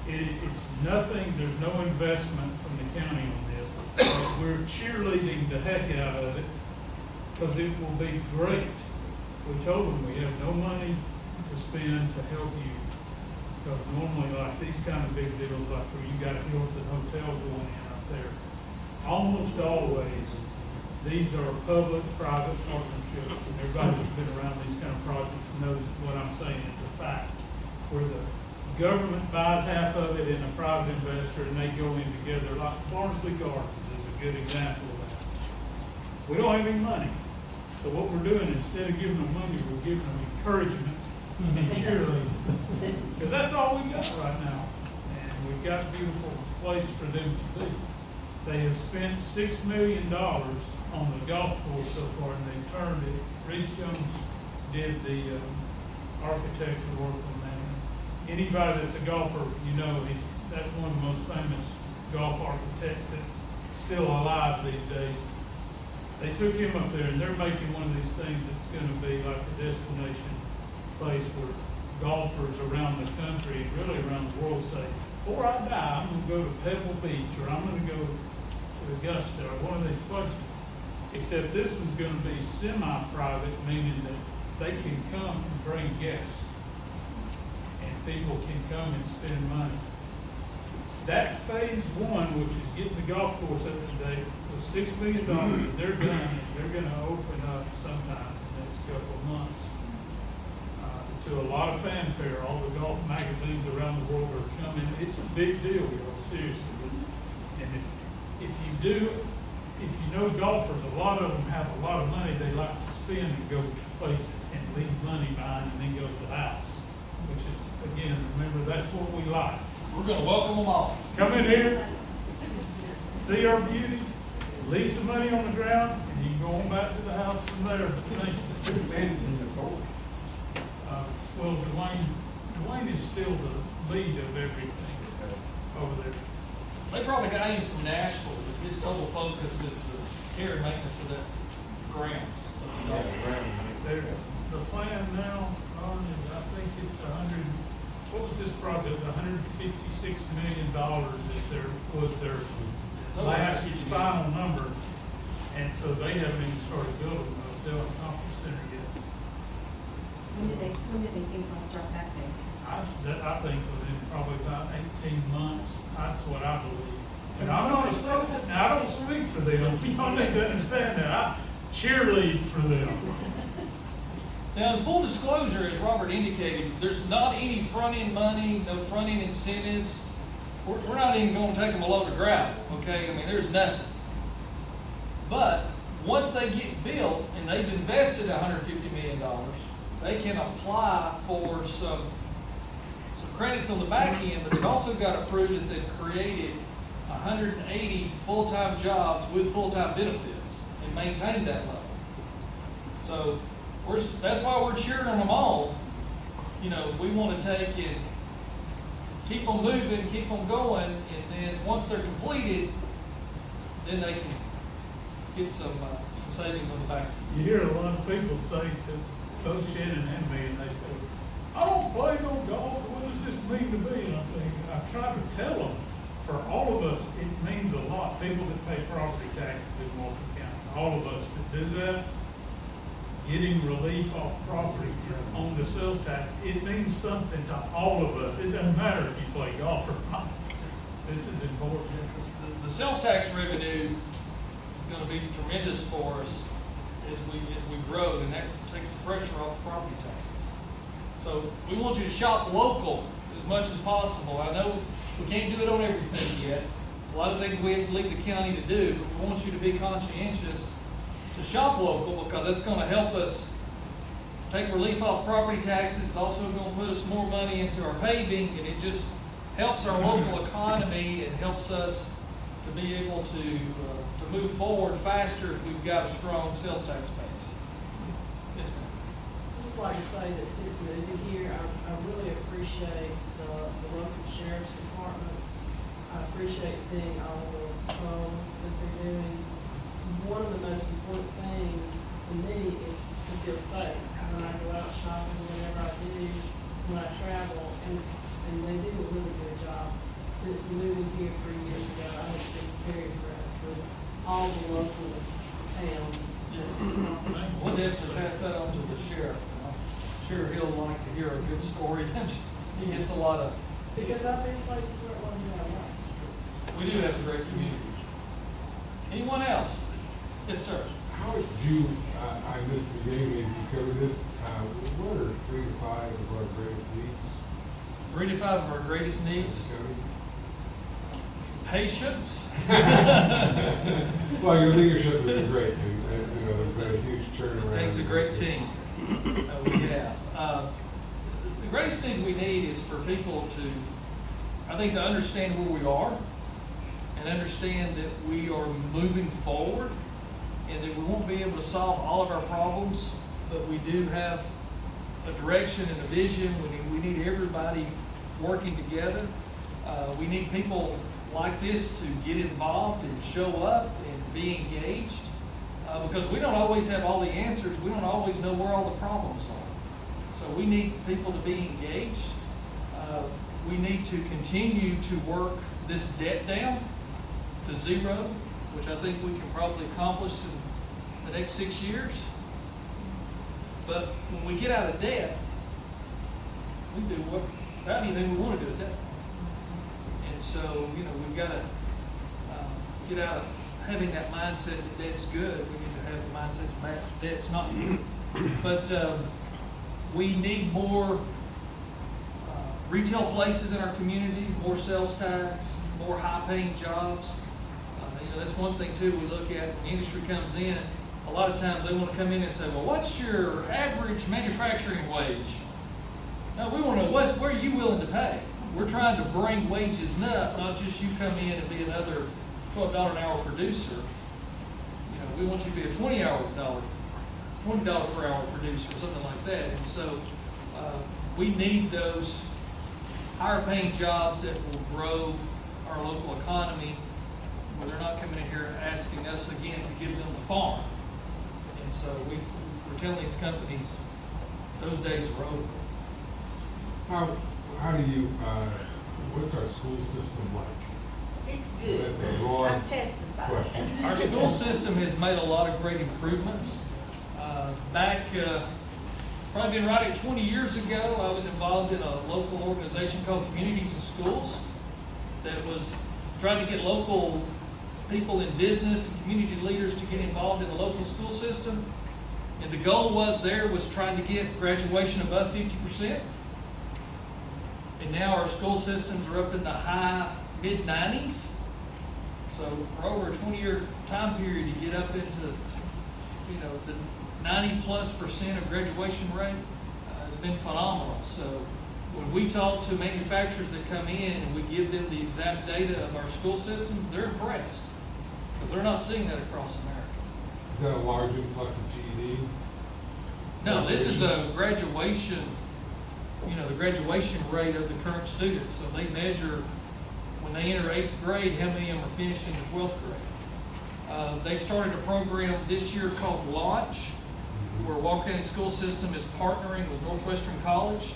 It's nothing, there's no investment from the county on this. We're cheerleading the heck out of it because it will be great. We told them we have no money to spend to help you. Because normally, like these kind of big deals, like where you got a Hilton hotel going in up there, almost almost always, these are public-private partnerships, and everybody who's been around these kind of projects knows what I'm saying is a fact, where the government buys half of it and a private investor, and they go in together, like Barnsley Gardens is a good example of that. We don't have any money, so what we're doing, instead of giving them money, we're giving them encouragement and cheerleading, because that's all we got right now, and we've got a beautiful place for them to be. They have spent $6 million on the golf course so far, and they turned it. Reese Jones did the architectural work on that. Anybody that's a golfer, you know, that's one of the most famous golf architects that's still alive these days. They took him up there, and they're making one of these things that's going to be like a destination place where golfers around the country and really around the world say, before I die, I'm going to go to Pebble Beach, or I'm going to go to Augusta, or one of these places. Except this one's going to be semi-private, meaning that they can come and bring guests, and people can come and spend money. That phase one, which is getting the golf course up to date, was $6 million. They're done, and they're going to open up sometime in the next couple of months. To a lot of fanfare, all the golf magazines around the world are coming. It's a big deal, y'all, seriously. And if you know golfers, a lot of them have a lot of money they like to spend and go to places and leave money behind and then go to the house. Which is, again, remember, that's what we like. We're gonna welcome them all. Come in here, see our beauty, leave some money on the ground, and you can go on back to the house from there. Thank you. Well, Dwayne is still the lead of everything over there. They probably got him from Nashville, but his total focus is the care and maintenance of that grounds. The plan now, is I think it's what was this project, $156 million was their last final number. And so they haven't even started building the hotel and conference center yet. When do they think they'll start that phase? I think within probably about 18 months, that's what I believe. And I'm not a spokesman, I don't speak for them, y'all need to understand that, I cheerlead for them. Now, in full disclosure, as Robert indicated, there's not any front-end money, no front-end incentives. We're not even gonna take them a load of gravel, okay? I mean, there's nothing. But once they get built and they've invested $150 million, they can apply for some credits on the back end, but they've also got to prove that they've created 180 full-time jobs with full-time benefits and maintained that level. So that's why we're cheering them on. You know, we want to take and keep them moving, keep them going, and then once they're completed, then they can get some savings on the back end. You hear a lot of people say to both Shannon and me, and they say, I don't play no golf, what does this mean to me? And I try to tell them, for all of us, it means a lot. People that pay property taxes in Walton County, all of us that do that, getting relief off property on the sales tax, it means something to all of us. It doesn't matter if you play golf or not. This is important. Because the sales tax revenue is going to be tremendous for us as we grow, and that takes the pressure off the property taxes. So we want you to shop local as much as possible. I know we can't do it on everything yet. There's a lot of things we have to leave the county to do, but we want you to be conscientious to shop local, because that's going to help us take relief off property taxes. It's also going to put us more money into our paving, and it just helps our local economy and helps us to be able to move forward faster if we've got a strong sales tax base. Yes, ma'am. I'd just like to say that since moving here, I really appreciate the local sheriff's departments. I appreciate seeing all the patrols that they're doing. One of the most important things to me is to feel safe when I go out shopping, whenever I do, when I travel, and they do a really good job. Since moving here 3 years ago, I have been very impressed with all the local towns. We'll definitely pass that on to the sheriff. I'm sure he'll like to hear a good story. He gets a lot of. Because I've been places where it wasn't that way. We do have a great community. Anyone else? Yes, sir. How would you, I missed the beginning, maybe you covered this, what are 3 to 5 of our greatest needs? 3 to 5 of our greatest needs. County? Patience. Well, your leadership has been great, and you know, there's been a huge turnaround. Takes a great team. We have. The greatest thing we need is for people to, I think, to understand where we are and understand that we are moving forward and that we won't be able to solve all of our problems, but we do have a direction and a vision. We need everybody working together. We need people like this to get involved and show up and be engaged, because we don't always have all the answers. We don't always know where all the problems are. So we need people to be engaged. We need to continue to work this debt down to zero, which I think we can probably accomplish in the next 6 years. But when we get out of debt, we do about anything we want to do with debt. And so, you know, we've got to get out of having that mindset that debt's good. We need to have the mindset that debt's not good. But we need more retail places in our community, more sales tax, more high-paying jobs. You know, that's one thing too we look at when industry comes in. A lot of times they want to come in and say, well, what's your average manufacturing wage? No, we want to know what are you willing to pay? We're trying to bring wages up, not just you come in and be another $12 an hour producer. You know, we want you to be a $20 per hour producer, something like that. And so we need those higher paying jobs that will grow our local economy, where they're not coming in here asking us again to give them the farm. And so we're telling these companies those days are over. How do you, what's our school system like? It's good. That's a broad I testified. question. Our school system has made a lot of great improvements. Back, probably been right at 20 years ago, I was involved in a local organization called Communities and Schools that was trying to get local people in business and community leaders to get involved in the local school system. And the goal was trying to get graduation above 50%. And now our school systems are up in the mid-90s. So for over a 20-year time period, to get up into, you know, the 90+% of graduation rate has been phenomenal. So when we talk to manufacturers that come in and we give them the exact data of our school systems, they're impressed because they're not seeing that across America. Is that a large influx of GED? No, this is a graduation, you know, the graduation rate of the current students. So they measure when they enter 8th grade, how many of them are finishing the 12th grade. They've started a program this year called Launch, where Walker County School System is partnering with Northwestern College.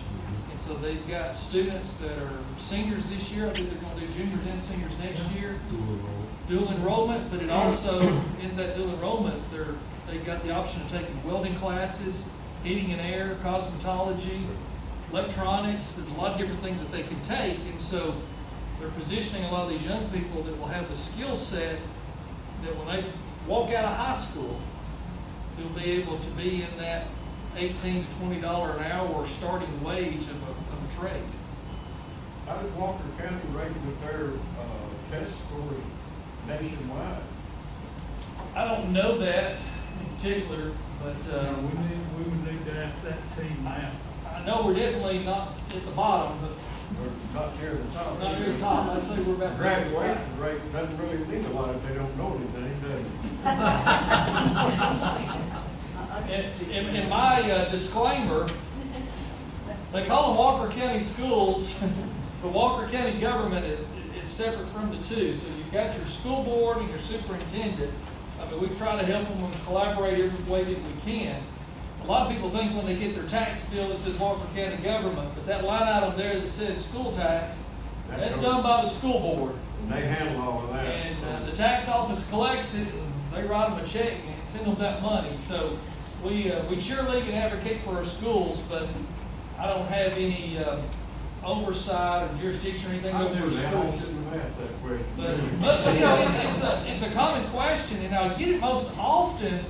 And so they've got students that are seniors this year. I think they're going to do juniors and seniors next year. Dual enrollment, but it also, in that dual enrollment, they've got the option of taking welding classes, heating and air, cosmetology, electronics. There's a lot of different things that they can take. And so they're positioning a lot of these young people that will have the skill set that when they walk out of high school, they'll be able to be in that $18 to $20 an hour starting wage of a trade. How did Walker County rate with their test scores nationwide? I don't know that in particular, but We would need to ask that team now. I know we're definitely not at the bottom, but Or not near the top? not near the top. I'd say we're about Graduation rate doesn't really mean a lot if they don't know anything, does it? In my disclaimer, they call them Walker County schools, but Walker County government is separate from the two. So you've got your school board and your superintendent. I mean, we try to help them and collaborate every way that we can. A lot of people think when they get their tax bill that says Walker County government, but that line item there that says school tax, that's done by the school board. And they handle all of that. And the tax office collects it, and they write them a check and send them that money. So we surely can advocate for our schools, but I don't have any oversight or jurisdiction or anything I over knew the that, I schools. shouldn't have asked that question. But you know, it's a common question, and I get it most often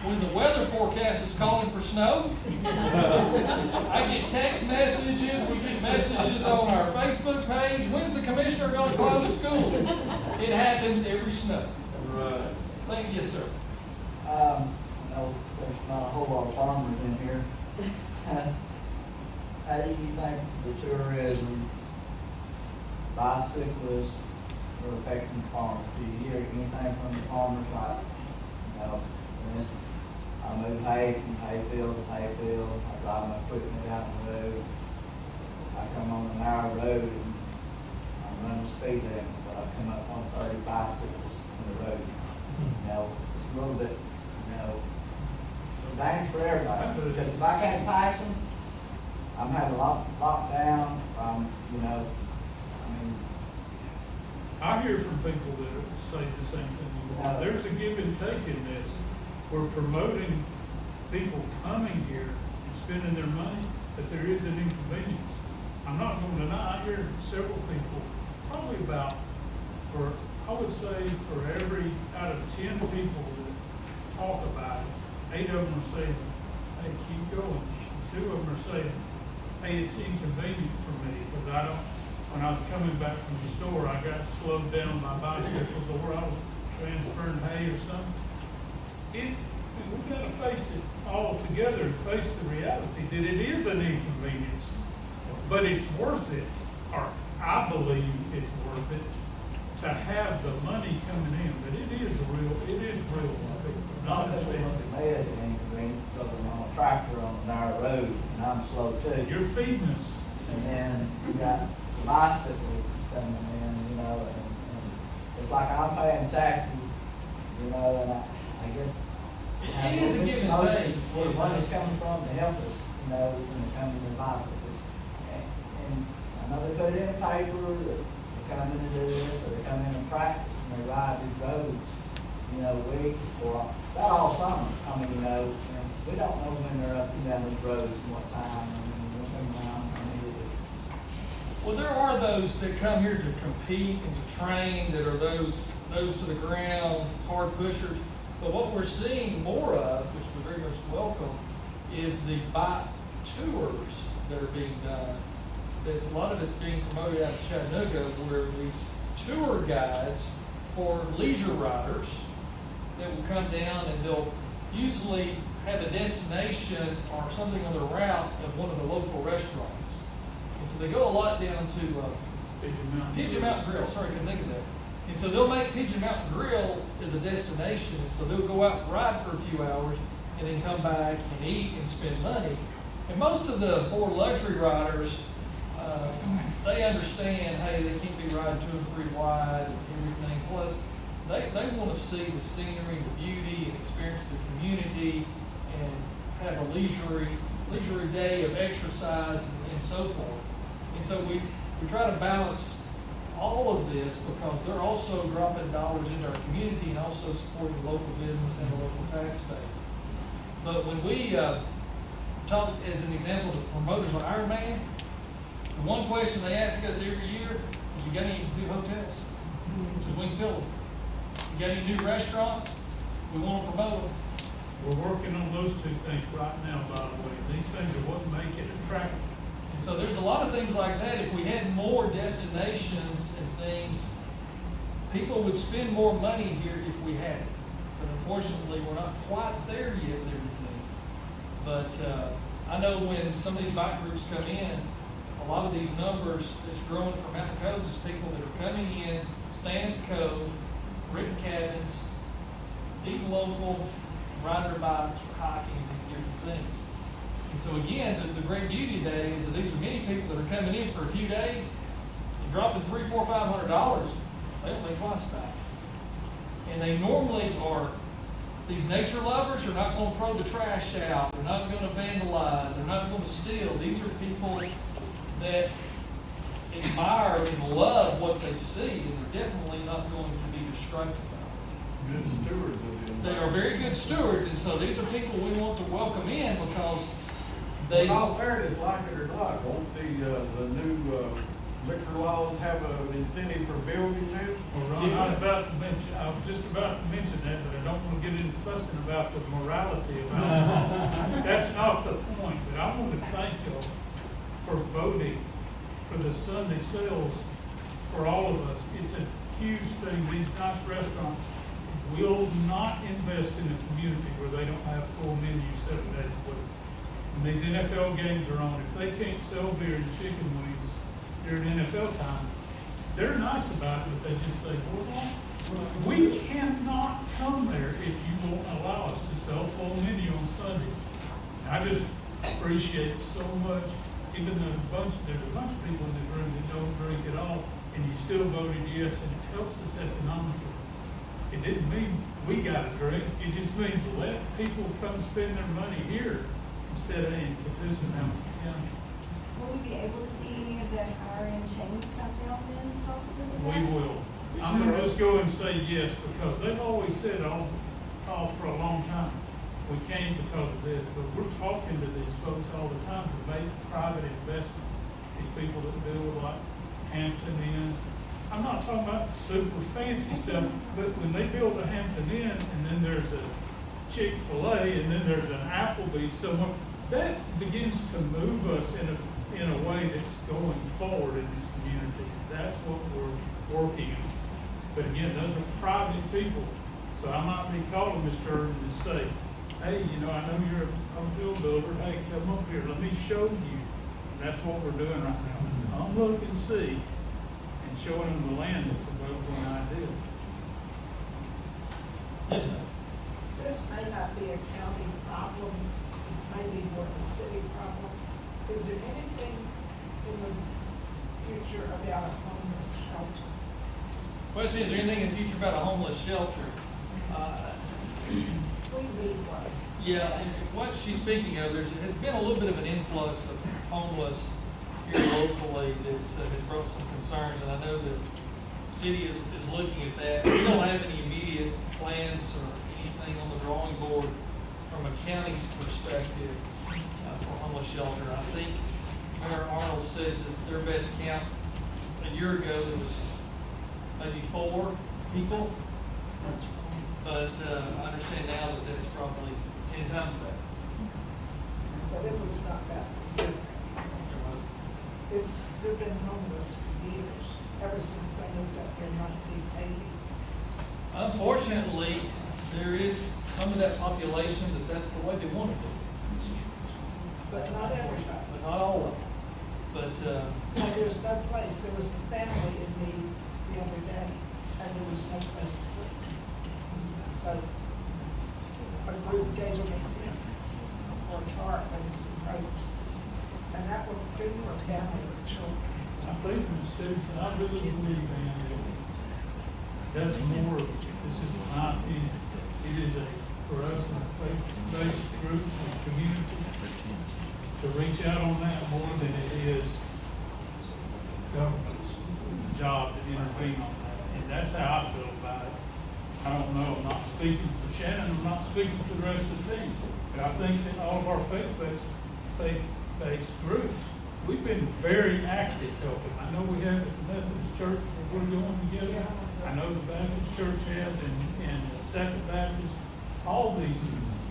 when the weather forecast is calling for snow. I get text messages, we get messages on our Facebook page, when's the commissioner gonna close school? It happens every snow. Right. Thank you, sir. No, there's not a whole lot of farmers in here. How do you think the tourism, bicyclists are affecting farmers? Do you hear anything from the farmers like, you know, for instance, I move hay from hayfield to hayfield, I drive my equipment out the road, I come on a narrow road and I'm running speed limit, but I come up on 30 bicycles in the road. You know, it's a little bit, you know, dangerous for everybody, because if I can't pass them, I'm having lockdown, you know, I mean. I hear from people that say the same thing you are. There's a give and take in this. We're promoting people coming here and spending their money, but there is an inconvenience. I'm not going to deny, I hear several people, probably about, I would say for every, out of 10 people that talk about it, 8 of them are saying, hey, keep going. 2 of them are saying, hey, it's inconvenient for me, because when I was coming back from the store, I got slowed down by bicycles, or I was transferring hay or something. We gotta face it all together and face the reality that it is an inconvenience, but it's worth it, or I believe it's worth it, to have the money coming in, but it is real. Not that one of the mayors is inconvenient, because I'm on a tractor on a narrow road, and I'm slow too. You're feeding us. And then you got the bicycles coming in, you know, and it's like I'm paying taxes, you know, and I guess. It is a give and take. Where the money's coming from to help us, you know, when it comes to the bicycles. And I know they put it in the paper, that they come in to do this, or they come in and practice, and they ride these roads, you know, weeks or about all summer. I mean, you know, and we don't know when they're up and down these roads and what time, I mean, when they come down, I mean, Well, there are those that come here to compete and to train, that are those to the ground, hard pushers. But what we're seeing more of, which we very much welcome, is the bike tours that are being done. There's a lot of it's being promoted out of Chattanooga, where these tour guides for leisure riders that will come down, and they'll usually have a destination or something on their route of one of the local restaurants. And so they go a lot down to Pigeon Mountain Grill. Sorry, I couldn't think of that. And so they'll make Pigeon Mountain Grill as a destination. So they'll go out and ride for a few hours and then come back and eat and spend money. And most of the more luxury riders, they understand, hey, they can't be riding 2 and 3 wide and everything. Plus, they want to see the scenery, the beauty, and experience the community, and have a leisurely day of exercise and so forth. And so we try to balance all of this, because they're also dropping dollars into our community and also supporting local business and the local tax base. But when we talk, as an example, to promoters on Ironman, the one question they ask us every year, you got any new hotels? So we can fill them. You got any new restaurants? We want to promote them. We're working on those 2 things right now, by the way. These things are what make it attractive. And so there's a lot of things like that. If we had more destinations and things, people would spend more money here if we had it. But unfortunately, we're not quite there yet with everything. But I know when some of these bike groups come in, a lot of these numbers that's growing from Mountain Coves is people that are coming in, staying at the Cove, renting cabins, eating local, riding their bikes, or hiking, and these different things. And so again, the great beauty of that is that these are many people that are coming in for a few days and dropping $300, $400, $500. They don't think twice about it. And they normally are, these nature lovers are not going to throw the trash out. They're not going to vandalize. They're not going to steal. These are people that admire and love what they see, and they're definitely not going to be destructive about it. Good stewards of the environment. They are very good stewards, and so these are people we want to welcome in, because They, In all fairness, like it or not, won't the new liquor laws have an incentive for building now? Well, Ron, I was just about to mention that, but I don't want to get into fussing about the morality of it. That's not the point, but I want to thank y'all for voting for the Sunday sales for all of us. It's a huge thing. These nice restaurants will not invest in a community where they don't have full menus 7 days a week. When these NFL games are on, if they can't sell beer and chicken wings during NFL time, they're nice about it, but they just say, well, we cannot come there if you won't allow us to sell full menu on Sunday. And I just appreciate so much, even though there's a bunch of people in this room that don't drink at all, and you still voted yes, and it helps us economically. It didn't mean we got a drink, it just means let people come spend their money here instead of in Catoosa County. Will we be able to see any of the higher-end chains come down then, possibly? with We that? will. I'm gonna just go and say yes, because they've always said all for a long time, we can't because of this, but we're talking to these folks all the time to make private investment. These people that build like Hampton Inn. I'm not talking about super fancy stuff, but when they build a Hampton Inn and then there's a Chick-fil-A and then there's an Applebee's somewhere, that begins to move us in a way that's going forward in this community. That's what we're working on. But again, those are private people, so I might be calling Mr. Irvin and say, hey, you know, I know you're a hotel builder, hey, come up here, let me show you. And that's what we're doing right now. I'm look and see, and showing them the land that's available in ideas. yes, ma'am. This may not be a county problem, it may be more of a city problem. Is there anything in the future about a homeless shelter? Question, is there anything in the future about a homeless shelter? We need one. Yeah, and what she's speaking of, has been a little bit of an influx of homeless here locally that's has brought some concerns, and I know that the city is looking at that. We don't have any immediate plans or anything on the drawing board from a county's perspective for a homeless shelter. I think Mayor Arnold said that their best count a year ago was maybe 4 people. But I understand now that that's probably 10 times that. But it was not that. They've been homeless for years, ever since I moved up here in 1980. Unfortunately, there is some of that population that's the way they want to do. But not everybody. But not all of them. But, Well, there's no place, there was a family in need the other day, and there was no place to put them. So, a group gave them a tent, or a tarp and some ropes, and that would do for a family with children. I think, Ms. Stevenson, I really believe, man, that's more, this is my opinion, it is for us in a faith-based groups and community to reach out on that more than it is government's job to intervene on that. And that's how I feel about it. I don't know, I'm not speaking for Shannon, I'm not speaking for the rest of the team, but I think that all of our faith-based groups, we've been very active helping. I know we have at the Methodist Church where we're going together. I know the Baptist Church has and Second Baptist, all these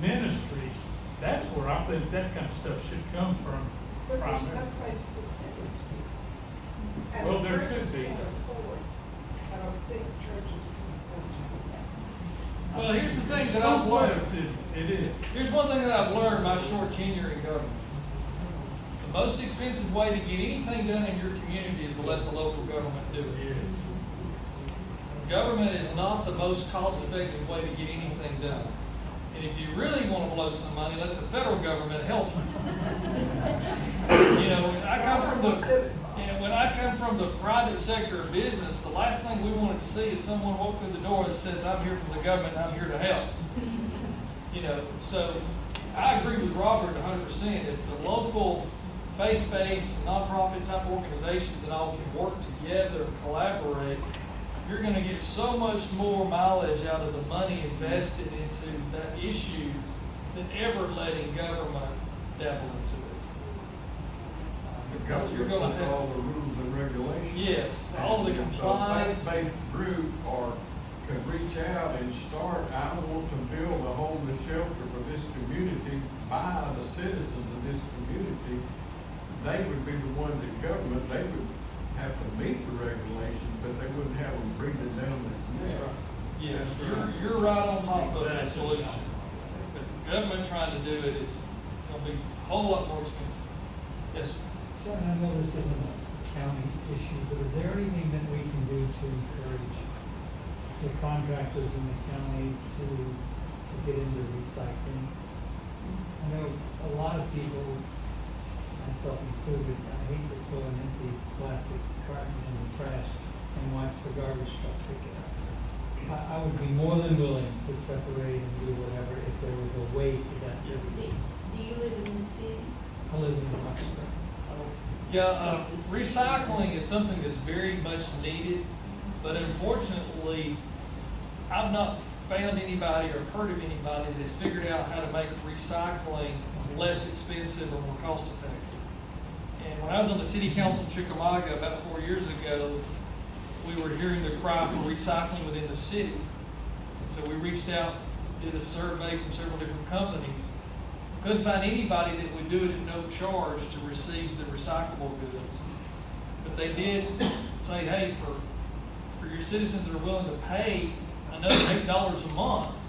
ministries. That's where I think that kind of stuff should come from. But there's primarily. no place to send these people. And Well, the there churches could be. can't afford, I don't think churches can afford to do that. well, here's the things that I've learned. It is. Here's one thing that I've learned my short tenure in government. The most expensive way to get anything done in your community is to let the local government do it. Government is not the most cost-effective way to get anything done. And if you really want to blow some money, let the federal government help you. You know, when I come from the private sector of business, the last thing we wanted to see is someone walk through the door that says, "I'm here from the government, and I'm here to help." You know, so I agree with Robert 100%. If the local faith-based, nonprofit type organizations and all can work together and collaborate, you're going to get so much more mileage out of the money invested into that issue than ever letting government dabble into it. The You're government gonna puts have- all the rules and regulations. Yes, all of the And compliance. So faith-based group could reach out and start, I want to build a homeless shelter for this community by the citizens of this community. They would be the ones in government, they would have to meet the regulations, but they wouldn't have them breathing down their neck. Yes, you're right on top of that solution. Because the government trying to do it is gonna be a whole lot more expensive. Yes, sir. Shannon, I know this isn't a county issue, but is there anything that we can do to encourage the contractors in the county to get into recycling? I know a lot of people, myself included, I hate to throw an empty plastic carton in the trash and watch the garbage truck pick it up. I would be more than willing to separate and do whatever if there was a way for that to be. Do you live in the city? I live in Roxbury. Yeah, recycling is something that's very much needed, but unfortunately, I've not found anybody or heard of anybody that has figured out how to make recycling less expensive or more cost effective. And when I was on the city council in Chickamauga about 4 years ago, we were hearing the cry for recycling within the city. And so we reached out, did a survey from several different companies. Couldn't find anybody that would do it at no charge to receive the recyclable goods. But they did say, hey, for your citizens that are willing to pay another $8 a month,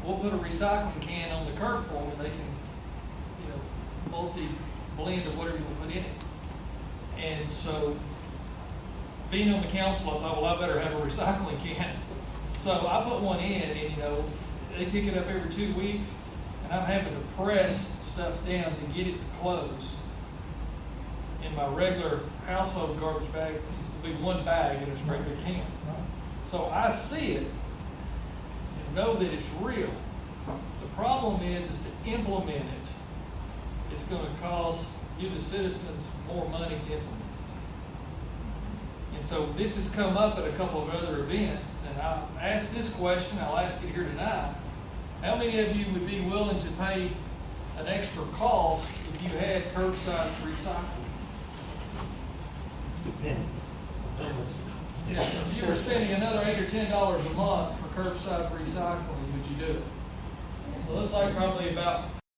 we'll put a recycling can on the curb for them and they can, multi-blend of whatever you want to put in it. And so, being on the council, I thought, well, I better have a recycling can. So I put one in and, they pick it up every 2 weeks and I'm having to press stuff down to get it to close. In my regular household garbage bag, it'll be one bag in a regular can. So I see it and know that it's real. The problem is to implement it. It's gonna cost you, the citizens, more money to implement it. And so this has come up at a couple of other events, and I asked this question, I'll ask it here tonight. How many of you would be willing to pay an extra cost if you had curbside recycling? Yeah, so if you were spending another $8 or $10 a month for curbside recycling, would you do it? Well, looks like probably about